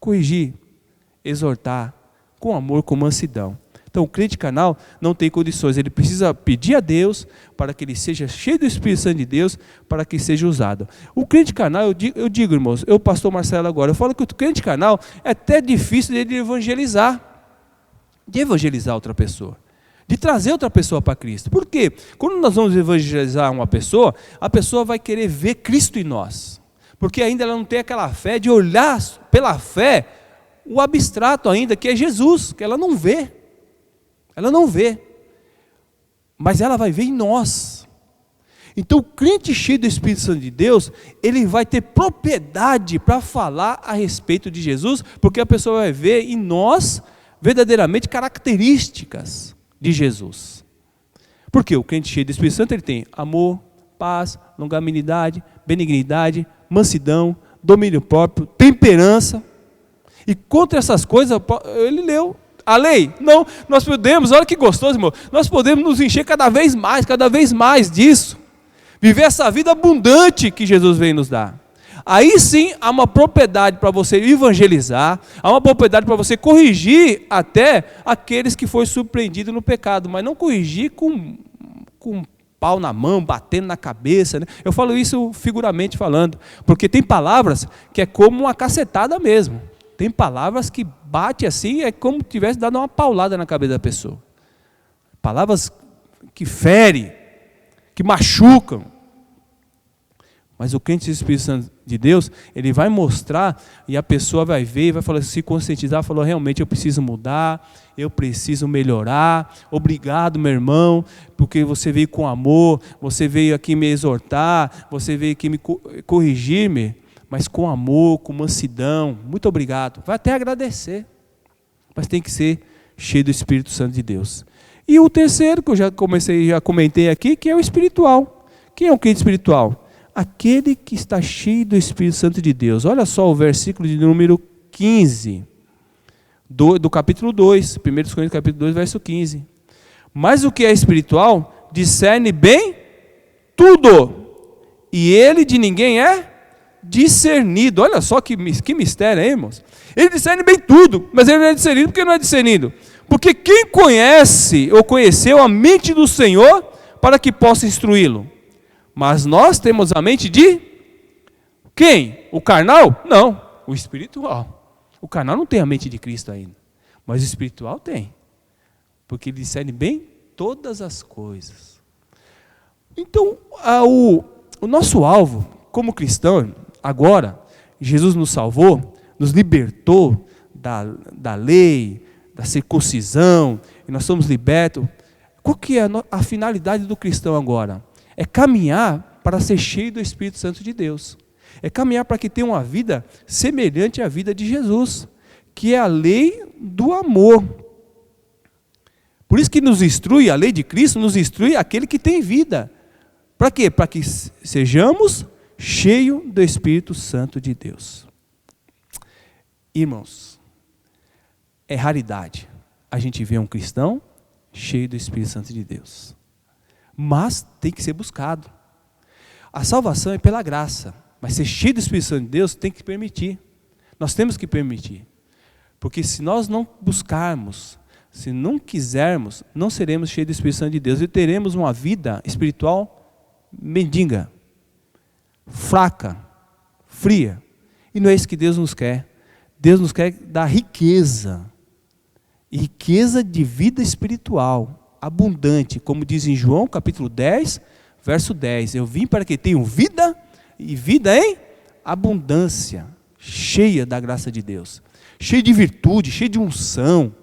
Speaker 1: Corrigir, exortar, com amor, com mansidão. Então o crente carnal não tem condições, ele precisa pedir a Deus para que ele seja cheio do Espírito Santo de Deus, para que seja usado. O crente carnal, eu digo irmãos, eu pastor Marcelo agora, eu falo que o crente carnal é até difícil de evangelizar outra pessoa, de trazer outra pessoa para Cristo. Por quê? Quando nós vamos evangelizar uma pessoa, a pessoa vai querer ver Cristo em nós, porque ainda ela não tem aquela fé de olhar pela fé o abstrato ainda, que é Jesus, que ela não vê. Ela não vê, mas ela vai ver em nós. Então o crente cheio do Espírito Santo de Deus, ele vai ter propriedade para falar a respeito de Jesus, porque a pessoa vai ver em nós, verdadeiramente, características de Jesus. Porque o crente cheio do Espírito Santo, ele tem amor, paz, longanimidade, benignidade, mansidão, domínio próprio, temperança. E contra essas coisas, ele leu a lei. Não, nós podemos, olha que gostoso, irmão, nós podemos nos encher cada vez mais disso. Viver essa vida abundante que Jesus vem nos dar. Aí sim, há uma propriedade para você evangelizar, há uma propriedade para você corrigir até aqueles que foram surpreendidos no pecado, mas não corrigir com pau na mão, batendo na cabeça, né? Eu falo isso figuramente falando, porque tem palavras que é como uma cacetada mesmo. Tem palavras que bate assim, é como se tivesse dado uma paulada na cabeça da pessoa. Palavras que ferem, que machucam. Mas o crente do Espírito Santo de Deus, ele vai mostrar, e a pessoa vai ver, e vai falar, se conscientizar, falou, realmente eu preciso mudar, eu preciso melhorar, obrigado meu irmão, porque você veio com amor, você veio aqui me exortar, você veio aqui me corrigir-me, mas com amor, com mansidão, muito obrigado. Vai até agradecer, mas tem que ser cheio do Espírito Santo de Deus. E o terceiro, que eu já comentei aqui, que é o espiritual. Quem é o crente espiritual? Aquele que está cheio do Espírito Santo de Deus. Olha só o versículo de número 15, do capítulo 2, 1 Coríntios capítulo 2, verso 15. Mas o que é espiritual, discerne bem tudo, e ele de ninguém é discernido. Olha só que mistério, hein, irmãos? Ele discerne bem tudo, mas ele não é discernido. Por que não é discernido? Porque quem conhece ou conheceu a mente do Senhor para que possa instruí-lo? Mas nós temos a mente de Quem? O carnal? Não, o espiritual. O carnal não tem a mente de Cristo ainda, mas o espiritual tem, porque ele discerne bem todas as coisas. Então, o nosso alvo, como cristão, agora, Jesus nos salvou, nos libertou da lei, da circuncisão, e nós somos libertos. Qual que é a finalidade do cristão agora? É caminhar para ser cheio do Espírito Santo de Deus. É caminhar para que tenha uma vida semelhante à vida de Jesus, que é a lei do amor. Por isso que nos instrui, a lei de Cristo nos instrui aquele que tem vida. Para quê? Para que sejamos cheios do Espírito Santo de Deus. Irmãos, é raridade a gente ver um cristão cheio do Espírito Santo de Deus. Mas tem que ser buscado. A salvação é pela graça, mas ser cheio do Espírito Santo de Deus tem que permitir. Nós temos que permitir. Porque se nós não buscarmos, se não quisermos, não seremos cheios do Espírito Santo de Deus e teremos uma vida espiritual mendiga, fraca, fria. E não é isso que Deus nos quer. Deus nos quer dar riqueza. E riqueza de vida espiritual, abundante, como diz em João capítulo 10, verso 10. Eu vim para que tenham vida e vida em abundância, cheia da graça de Deus, cheia de virtude, cheia de unção,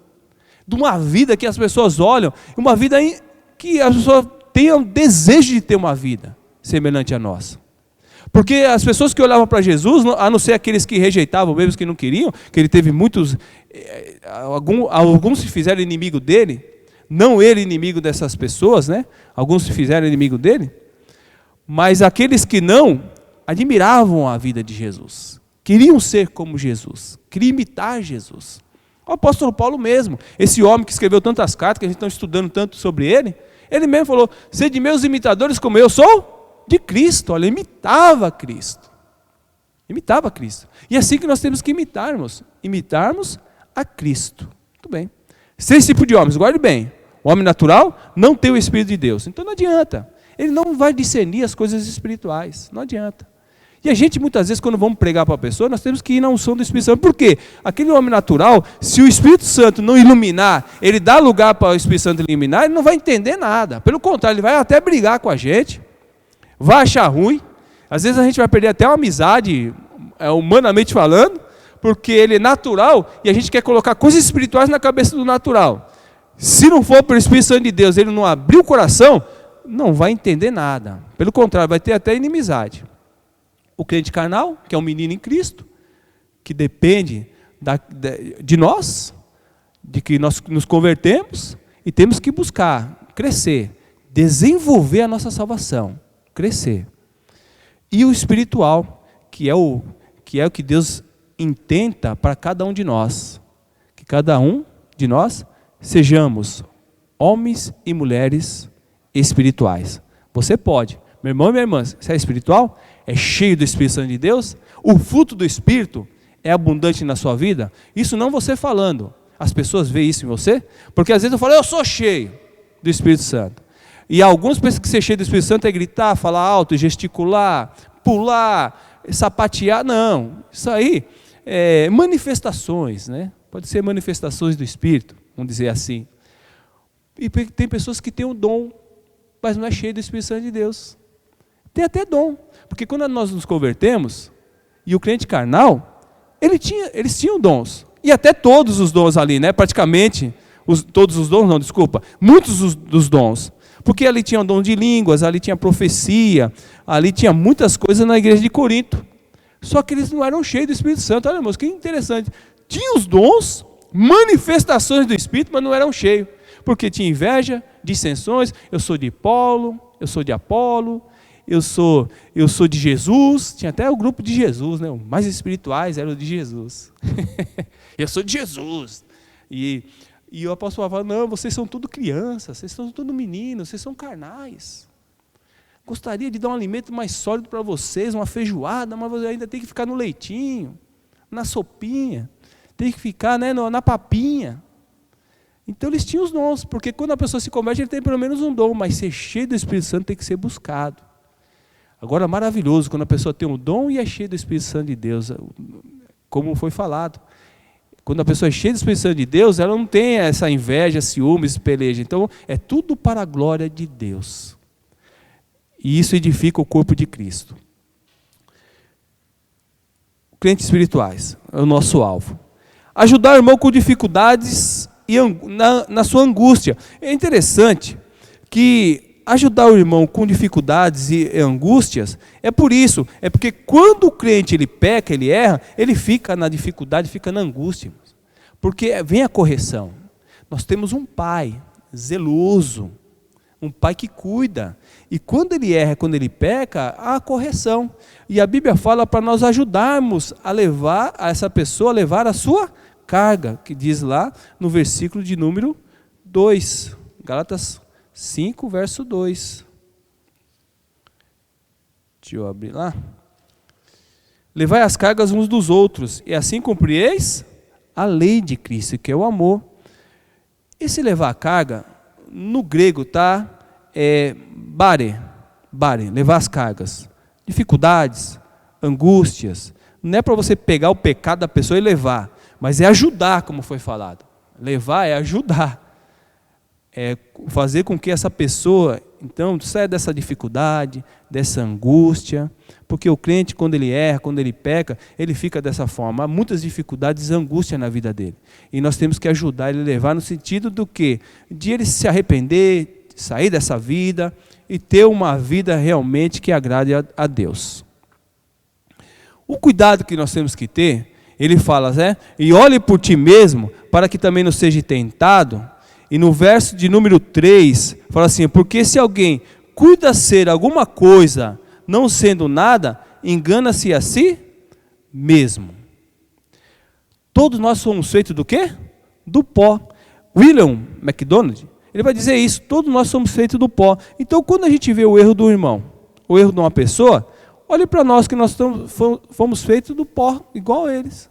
Speaker 1: de uma vida que as pessoas olham, uma vida que as pessoas tenham desejo de ter uma vida semelhante à nossa. Porque as pessoas que olhavam para Jesus, a não ser aqueles que rejeitavam, mesmo que não queriam, que ele teve muitos, alguns se fizeram inimigo dele, não ele inimigo dessas pessoas, né? Alguns se fizeram inimigo dele, mas aqueles que não, admiravam a vida de Jesus, queriam ser como Jesus, queriam imitar Jesus. O apóstolo Paulo mesmo, esse homem que escreveu tantas cartas, que a gente está estudando tanto sobre ele mesmo falou, sede meus imitadores como eu sou de Cristo. Olha, imitava Cristo. Imitava Cristo. E é assim que nós temos que imitarmos a Cristo. Muito bem. 6 tipos de homens, guarde bem. O homem natural não tem o Espírito de Deus, então não adianta. Ele não vai discernir as coisas espirituais, não adianta. E a gente, muitas vezes, quando vamos pregar para a pessoa, nós temos que ir na unção do Espírito Santo. Por quê? Aquele homem natural, se o Espírito Santo não iluminar, ele dá lugar para o Espírito Santo iluminar, ele não vai entender nada. Pelo contrário, ele vai até brigar com a gente, vai achar ruim. Às vezes a gente vai perder até uma amizade, humanamente falando, porque ele é natural e a gente quer colocar coisas espirituais na cabeça do natural. Se não for pelo Espírito Santo de Deus, ele não abrir o coração, não vai entender nada. Pelo contrário, vai ter até inimizade. O crente carnal, que é um menino em Cristo, que depende de nós, de que nós nos convertemos e temos que buscar, crescer, desenvolver a nossa salvação, crescer. E o espiritual, que é o que Deus intenta para cada um de nós, que cada um de nós sejamos homens e mulheres espirituais. Você pode, meu irmão e minha irmã, você é espiritual? É cheio do Espírito Santo de Deus? O fruto do Espírito é abundante na sua vida? Isso não você falando. As pessoas veem isso em você? Porque às vezes eu falo, eu sou cheio do Espírito Santo. E alguns pensam que ser cheio do Espírito Santo é gritar, falar alto, gesticular, pular, sapatear. Não, isso aí é manifestações, né? Pode ser manifestações do Espírito, vamos dizer assim. E tem pessoas que têm um dom, mas não é cheio do Espírito Santo de Deus. Tem até dom, porque quando nós nos convertemos, e o crente carnal, eles tinham dons, e até todos os dons ali, né? Praticamente, todos os dons, não, desculpa, muitos dos dons, porque ali tinha o dom de línguas, ali tinha profecia, ali tinha muitas coisas na igreja de Corinto, só que eles não eram cheios do Espírito Santo. Olha, irmãos, que interessante, tinha os dons, manifestações do Espírito, mas não eram cheios, porque tinha inveja, dissensões, eu sou de Paulo, eu sou de Apolo, eu sou de Jesus. Tinha até o grupo de Jesus, né? Os mais espirituais eram de Jesus. Eu sou de Jesus. E o apóstolo Paulo falou, não, vocês são tudo crianças, vocês são tudo meninos, vocês são carnais. Gostaria de dar um alimento mais sólido para vocês, uma feijoada, mas você ainda tem que ficar no leitinho, na sopinha, tem que ficar, né, na papinha. Então eles tinham os dons, porque quando a pessoa se converte, ele tem pelo menos um dom, mas ser cheio do Espírito Santo tem que ser buscado. Agora, maravilhoso quando a pessoa tem um dom e é cheia do Espírito Santo de Deus, como foi falado. Quando a pessoa é cheia do Espírito Santo de Deus, ela não tem essa inveja, ciúmes, peleja. Então, é tudo para a glória de Deus. E isso edifica o corpo de Cristo. Crentes espirituais, é o nosso alvo. Ajudar o irmão com dificuldades e na sua angústia. É interessante que ajudar o irmão com dificuldades e angústias, é porque quando o crente ele peca, ele erra, ele fica na dificuldade, fica na angústia. Porque vem a correção. Nós temos um pai zeloso, um pai que cuida. E quando ele erra, quando ele peca, há a correção. E a Bíblia fala para nós ajudarmos a levar a essa pessoa a levar a sua carga, que diz lá no versículo de número 2, Gálatas 5, verso 2. Deixa eu abrir lá. Levai as cargas uns dos outros, e assim cumprieis a lei de Cristo, que é o amor. Esse levar a carga, no grego tá bare, levar as cargas. Dificuldades, angústias. Não é para você pegar o pecado da pessoa e levar, mas é ajudar, como foi falado. Levar é ajudar. É fazer com que essa pessoa, então, saia dessa dificuldade, dessa angústia, porque o crente, quando ele erra, quando ele peca, ele fica dessa forma. Há muitas dificuldades e angústia na vida dele. E nós temos que ajudar ele a levar no sentido do quê? De ele se arrepender, sair dessa vida e ter uma vida realmente que agrade a Deus. O cuidado que nós temos que ter, ele fala, e olhe por ti mesmo, para que também não seja tentado. E no verso de número 3, fala assim, porque se alguém cuida ser alguma coisa, não sendo nada, engana-se a si mesmo. Todos nós somos feitos do quê? Do pó. William MacDonald, ele vai dizer isso, todos nós somos feitos do pó. Então, quando a gente vê o erro do irmão, o erro de uma pessoa, olhe para nós que nós fomos feitos do pó, igual a eles,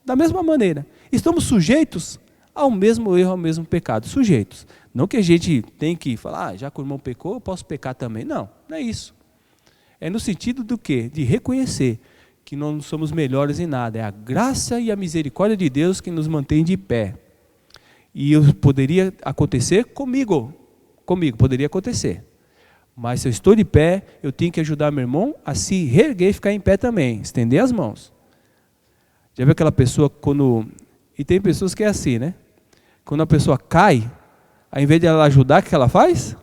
Speaker 1: da mesma maneira. Estamos sujeitos ao mesmo erro, ao mesmo pecado, sujeitos. Não que a gente tem que falar, já que o irmão pecou, eu posso pecar também. Não, não é isso. É no sentido do quê? De reconhecer que não somos melhores em nada. É a graça e a misericórdia de Deus que nos mantém de pé. E poderia acontecer comigo, poderia acontecer. Mas se eu estou de pé, eu tenho que ajudar meu irmão a se reerguer e ficar em pé também, estender as mãos. Já viu aquela pessoa quando... E tem pessoas que é assim, né? Quando a pessoa cai, ao invés de ela ajudar, o que ela faz?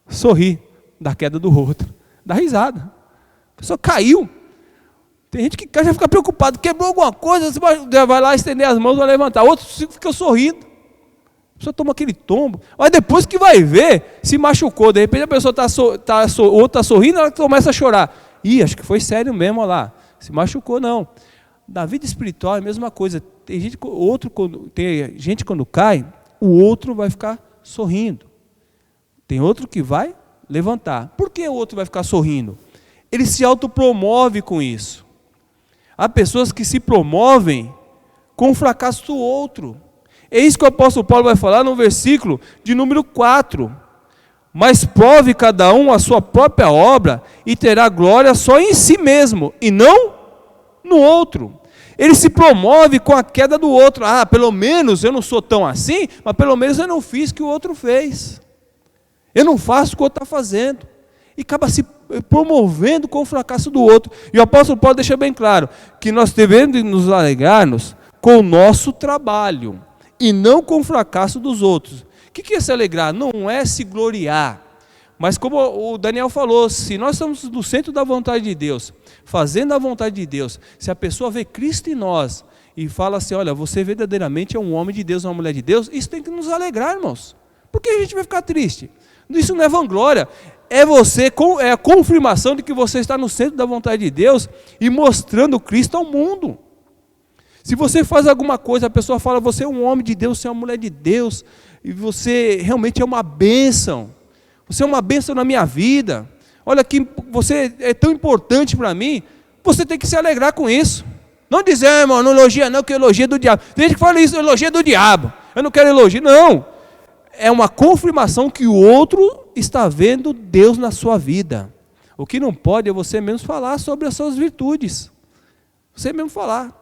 Speaker 1: Sorri da queda do outro, dá risada. A pessoa caiu. Tem gente que cai e já fica preocupado, quebrou alguma coisa, você vai lá estender as mãos, vai levantar. Outro fica sorrindo. A pessoa toma aquele tombo. Mas depois que vai ver, se machucou. De repente a pessoa está sorrindo, ela começa a chorar. Ih, acho que foi sério mesmo, olha lá. Se machucou, não. Na vida espiritual é a mesma coisa. Tem gente quando cai, o outro vai ficar sorrindo. Tem outro que vai levantar. Por que o outro vai ficar sorrindo? Ele se autopromove com isso. Há pessoas que se promovem com o fracasso do outro. É isso que o apóstolo Paulo vai falar no versículo de número 4. Mas prove cada um a sua própria obra e terá glória só em si mesmo e não no outro. Ele se promove com a queda do outro. Ah, pelo menos eu não sou tão assim, mas pelo menos eu não fiz o que o outro fez. Eu não faço o que o outro está fazendo. E acaba se promovendo com o fracasso do outro. E o apóstolo Paulo deixa bem claro que nós devemos nos alegrarmos com o nosso trabalho e não com o fracasso dos outros. O que é se alegrar? Não é se gloriar. Mas como o Daniel falou, se nós estamos no centro da vontade de Deus, fazendo a vontade de Deus, se a pessoa vê Cristo em nós e fala assim, olha, você verdadeiramente é um homem de Deus, uma mulher de Deus, isso tem que nos alegrar, irmãos. Por que a gente vai ficar triste? Isso não é vanglória, é a confirmação de que você está no centro da vontade de Deus e mostrando Cristo ao mundo. Se você faz alguma coisa, a pessoa fala, você é um homem de Deus, você é uma mulher de Deus, e você realmente é uma bênção. Você é uma bênção na minha vida. Olha que você é tão importante para mim. Você tem que se alegrar com isso. Não dizer, irmão, não elogia não, que elogia do diabo. Tem gente que fala isso, elogia do diabo. Eu não quero elogio. Não. É uma confirmação que o outro está vendo Deus na sua vida. O que não pode é você mesmo falar sobre as suas virtudes. Você mesmo falar.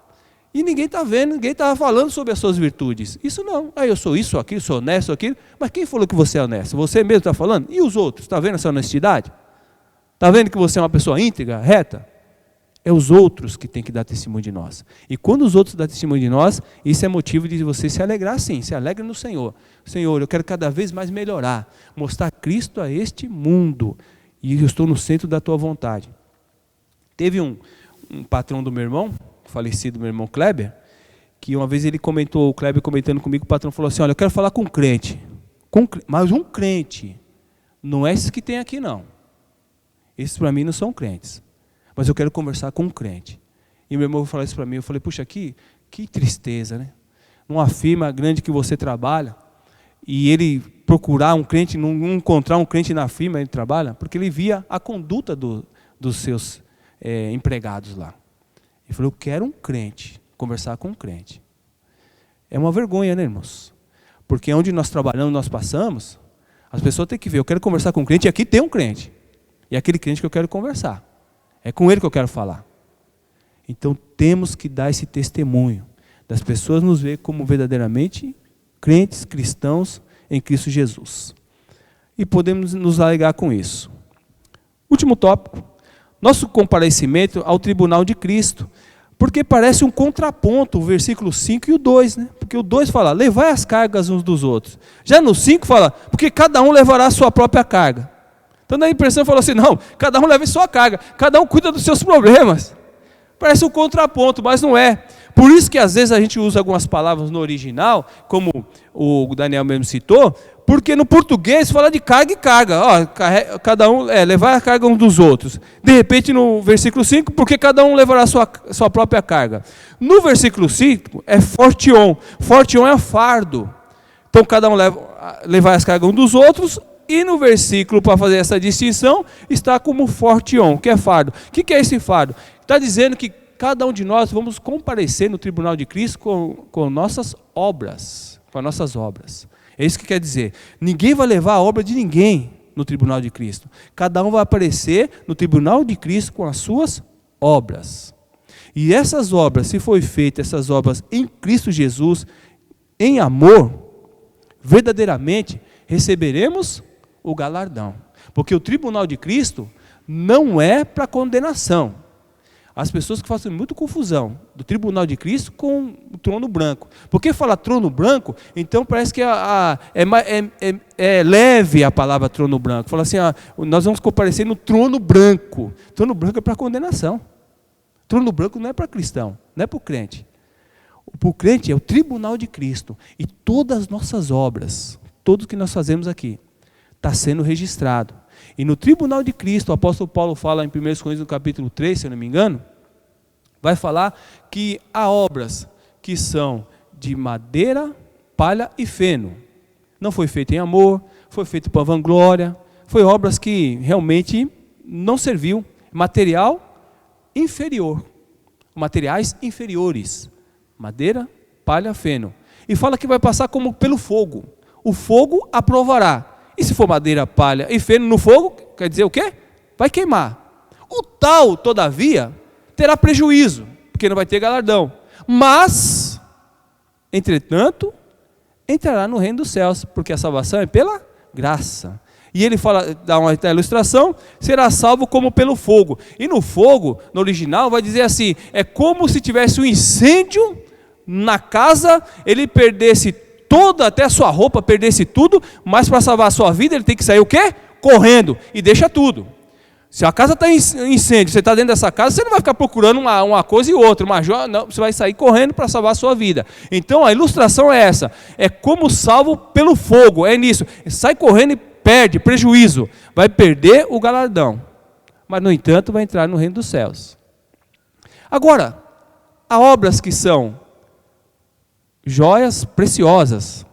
Speaker 1: E ninguém está vendo, ninguém está falando sobre as suas virtudes. Isso não. Eu sou isso, aquilo, sou honesto, aquilo. Mas quem falou que você é honesto? Você mesmo está falando? E os outros? Está vendo essa honestidade? Está vendo que você é uma pessoa íntegra, reta? É os outros que têm que dar testemunho de nós. E quando os outros dão testemunho de nós, isso é motivo de você se alegrar sim, se alegre no Senhor. Senhor, eu quero cada vez mais melhorar, mostrar Cristo a este mundo. E eu estou no centro da tua vontade. Teve um patrão do meu irmão, falecido meu irmão Kleber, que uma vez ele comentou, o Kleber comentando comigo, o patrão falou assim, olha, eu quero falar com um crente, mas um crente, não é esses que tem aqui não. Esses para mim não são crentes, mas eu quero conversar com um crente. E meu irmão falou isso para mim, eu falei, puxa, que tristeza, né? Numa firma grande que você trabalha, e ele procurar um crente, não encontrar um crente na firma, ele trabalha, porque ele via a conduta dos seus empregados lá. Ele falou, eu quero um crente, conversar com um crente. É uma vergonha, né, irmãos? Porque onde nós trabalhamos, nós passamos, as pessoas têm que ver, eu quero conversar com um crente, e aqui tem um crente. E é aquele crente que eu quero conversar. É com ele que eu quero falar. Então temos que dar esse testemunho, das pessoas nos ver como verdadeiramente crentes, cristãos em Cristo Jesus. E podemos nos alegar com isso. Último tópico. Nosso comparecimento ao tribunal de Cristo. Porque parece um contraponto o versículo 5 e o 2, né? Porque o 2 fala, levai as cargas uns dos outros. Já no 5 fala, porque cada um levará a sua própria carga. Então dá a impressão, falou assim, não, cada um leva a sua carga, cada um cuida dos seus problemas. Parece um contraponto, mas não é. Por isso que às vezes a gente usa algumas palavras no original, como o Daniel mesmo citou, porque no português fala de carga e carga. Ó, cada um levar a carga uns dos outros. De repente no versículo 5, porque cada um levará a sua própria carga. No versículo 5 é fortion. Fortion é fardo. Então cada um levar as cargas uns dos outros. E no versículo, para fazer essa distinção, está como fortion, que é fardo. O que é esse fardo? Está dizendo que cada um de nós vamos comparecer no tribunal de Cristo com nossas obras. Com as nossas obras. É isso que quer dizer. Ninguém vai levar a obra de ninguém no tribunal de Cristo. Cada um vai aparecer no tribunal de Cristo com as suas obras. E essas obras, se foi feita, essas obras em Cristo Jesus, em amor, verdadeiramente receberemos o galardão. Porque o tribunal de Cristo não é para condenação. As pessoas que fazem muita confusão do tribunal de Cristo com o trono branco. Porque fala trono branco, então parece que é leve a palavra trono branco. Fala assim, nós vamos comparecer no trono branco. Trono branco é para condenação. Trono branco não é para cristão, não é para o crente. Para o crente é o tribunal de Cristo. E todas as nossas obras, tudo que nós fazemos aqui, está sendo registrado. E no tribunal de Cristo, o apóstolo Paulo fala em 1 Coríntios no capítulo 3, se eu não me engano, vai falar que há obras que são de madeira, palha e feno. Não foi feito em amor, foi feito para vanglória, foi obras que realmente não serviu. Material inferior, materiais inferiores, madeira, palha, feno. E fala que vai passar como pelo fogo. O fogo aprovará. E se for madeira, palha e feno no fogo, quer dizer o quê? Vai queimar. O tal, todavia, terá prejuízo, porque não vai ter galardão. Mas, entretanto, entrará no reino dos céus, porque a salvação é pela graça. E ele fala, dá uma ilustração, será salvo como pelo fogo. E no fogo, no original, vai dizer assim, é como se tivesse um incêndio na casa, ele perdesse toda, até a sua roupa, perdesse tudo, mas para salvar a sua vida, ele tem que sair o quê? Correndo, e deixa tudo. Se a casa está em incêndio, você está dentro dessa casa, você não vai ficar procurando uma coisa e outra, não, você vai sair correndo para salvar a sua vida. Então a ilustração é essa, é como salvo pelo fogo, é nisso, sai correndo e perde, prejuízo, vai perder o galardão, mas no entanto vai entrar no reino dos céus. Agora, há obras que são joias preciosas,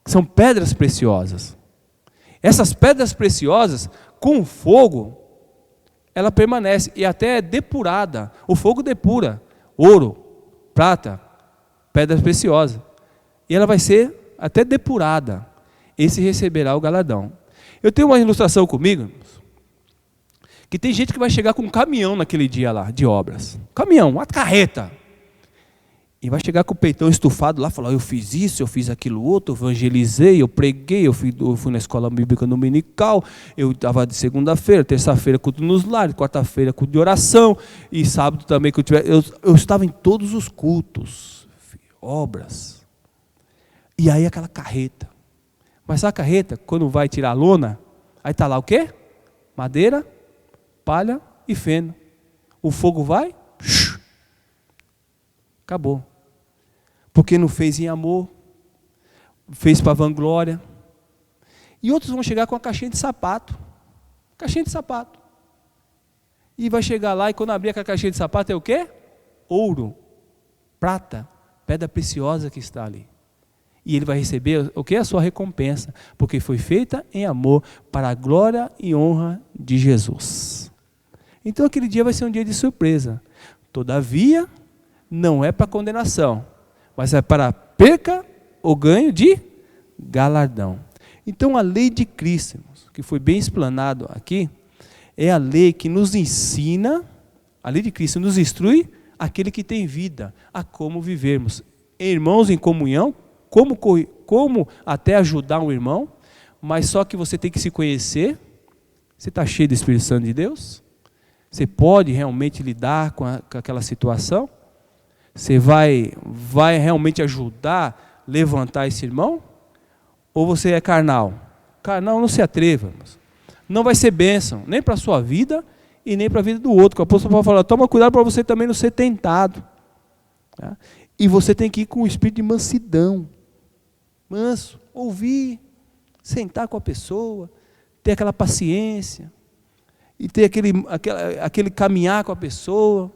Speaker 1: que são pedras preciosas. Essas pedras preciosas, com o fogo, ela permanece e até é depurada. O fogo depura ouro, prata, pedras preciosas. E ela vai ser até depurada. Esse receberá o galardão. Eu tenho uma ilustração comigo, Que tem gente que vai chegar com um caminhão naquele dia lá, de obras. Caminhão, uma carreta. E vai chegar com o peitão estufado lá, falar, eu fiz isso, eu fiz aquilo outro, eu evangelizei, eu preguei, eu fui na escola bíblica dominical, eu estava de segunda-feira, terça-feira culto nos lares, quarta-feira culto de oração, e sábado também que eu estava em todos os cultos, obras. E aí aquela carreta. Mas a carreta, quando vai tirar a lona, aí está lá o quê? Madeira, palha e feno. O fogo vai, acabou. Porque não fez em amor, fez para vanglória. E outros vão chegar com a caixinha de sapato. Caixinha de sapato. E vai chegar lá e quando abrir a caixinha de sapato é o quê? Ouro, prata, pedra preciosa que está ali. E ele vai receber o que? A sua recompensa. Porque foi feita em amor para a glória e honra de Jesus. Então aquele dia vai ser um dia de surpresa. Todavia, não é para condenação, mas é para perca ou ganho de galardão. Então a lei de Cristo, que foi bem explanado aqui, é a lei que nos ensina, a lei de Cristo nos instrui aquele que tem vida, a como vivermos. Irmãos em comunhão, como até ajudar um irmão, mas só que você tem que se conhecer. Você está cheio do Espírito Santo de Deus? Você pode realmente lidar com aquela situação? Você vai realmente ajudar, levantar esse irmão? Ou você é carnal? Carnal, não se atreva. Não vai ser bênção, nem para a sua vida e nem para a vida do outro. O apóstolo Paulo fala, toma cuidado para você também não ser tentado. Tá? E você tem que ir com o espírito de mansidão. Manso, ouvir, sentar com a pessoa, ter aquela paciência, e ter aquele caminhar com a pessoa.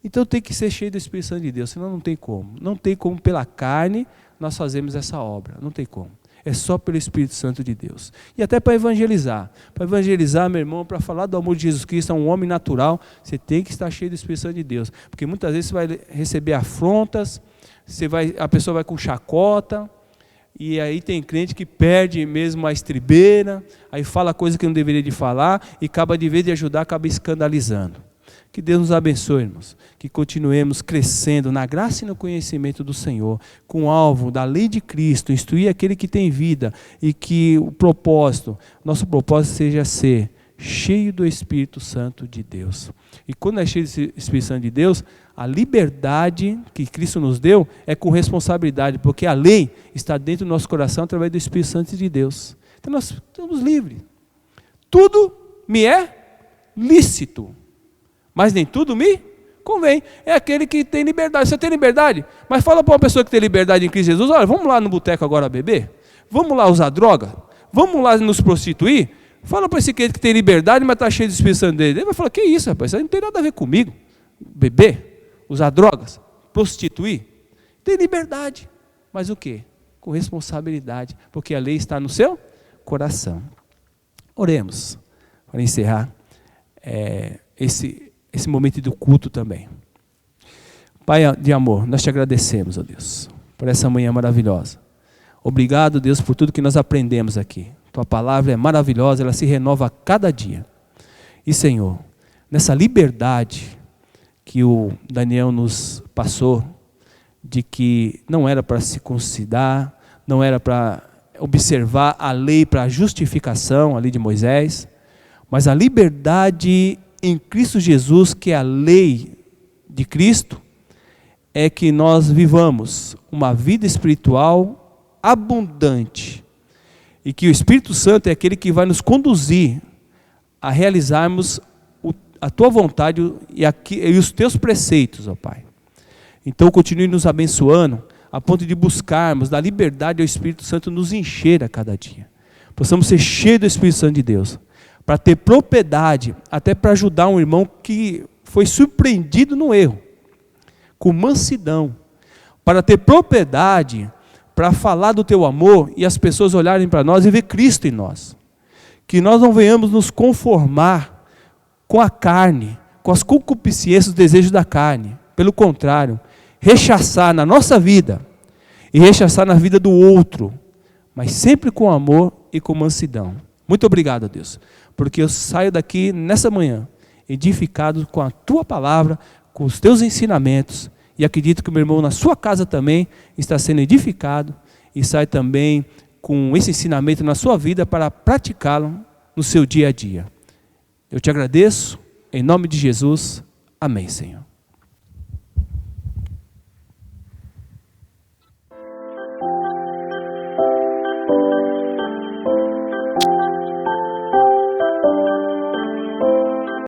Speaker 1: Então tem que ser cheio do Espírito Santo de Deus, senão não tem como. Não tem como pela carne nós fazemos essa obra, não tem como. É só pelo Espírito Santo de Deus. E até para evangelizar. Para evangelizar, meu irmão, para falar do amor de Jesus Cristo a um homem natural, você tem que estar cheio do Espírito Santo de Deus. Porque muitas vezes você vai receber afrontas, a pessoa vai com chacota, e aí tem crente que perde mesmo a estribeira, aí fala coisa que não deveria de falar, e acaba de vez de ajudar, acaba escandalizando. Que Deus nos abençoe, irmãos, que continuemos crescendo na graça e no conhecimento do Senhor, com o alvo da lei de Cristo, instruir aquele que tem vida, e que nosso propósito seja ser cheio do Espírito Santo de Deus. E quando é cheio do Espírito Santo de Deus, a liberdade que Cristo nos deu é com responsabilidade, porque a lei está dentro do nosso coração através do Espírito Santo de Deus. Então nós estamos livres. Tudo me é lícito, mas nem tudo me convém. É aquele que tem liberdade. Você tem liberdade? Mas fala para uma pessoa que tem liberdade em Cristo Jesus, olha, vamos lá no boteco agora beber? Vamos lá usar droga? Vamos lá nos prostituir? Fala para esse crente que tem liberdade, mas está cheio de Espírito Santo dele. Ele vai falar, que isso, rapaz? Isso não tem nada a ver comigo. Beber, usar drogas, prostituir. Tem liberdade. Mas o quê? Com responsabilidade. Porque a lei está no seu coração. Oremos para encerrar esse momento do culto também. Pai de amor, nós te agradecemos, ó Deus, por essa manhã maravilhosa. Obrigado, Deus, por tudo que nós aprendemos aqui. Tua palavra é maravilhosa, ela se renova a cada dia. E, Senhor, nessa liberdade que o Daniel nos passou, de que não era para se circuncidar, não era para observar a lei para a justificação, a lei de Moisés, mas a liberdade em Cristo Jesus, que é a lei de Cristo, é que nós vivamos uma vida espiritual abundante, e que o Espírito Santo é aquele que vai nos conduzir a realizarmos a tua vontade e os teus preceitos, ó Pai. Então continue nos abençoando, a ponto de buscarmos da liberdade ao Espírito Santo nos encher a cada dia. Possamos ser cheios do Espírito Santo de Deus, para ter propriedade, até para ajudar um irmão que foi surpreendido no erro, com mansidão, para ter propriedade, para falar do teu amor e as pessoas olharem para nós e ver Cristo em nós. Que nós não venhamos nos conformar com a carne, com as concupiscências, os desejos da carne. Pelo contrário, rechaçar na nossa vida e rechaçar na vida do outro, mas sempre com amor e com mansidão. Muito obrigado, Deus, porque eu saio daqui nessa manhã edificado com a tua palavra, com os teus ensinamentos, e acredito que o meu irmão na sua casa também está sendo edificado e sai também com esse ensinamento na sua vida para praticá-lo no seu dia a dia. Eu te agradeço, em nome de Jesus, amém, Senhor.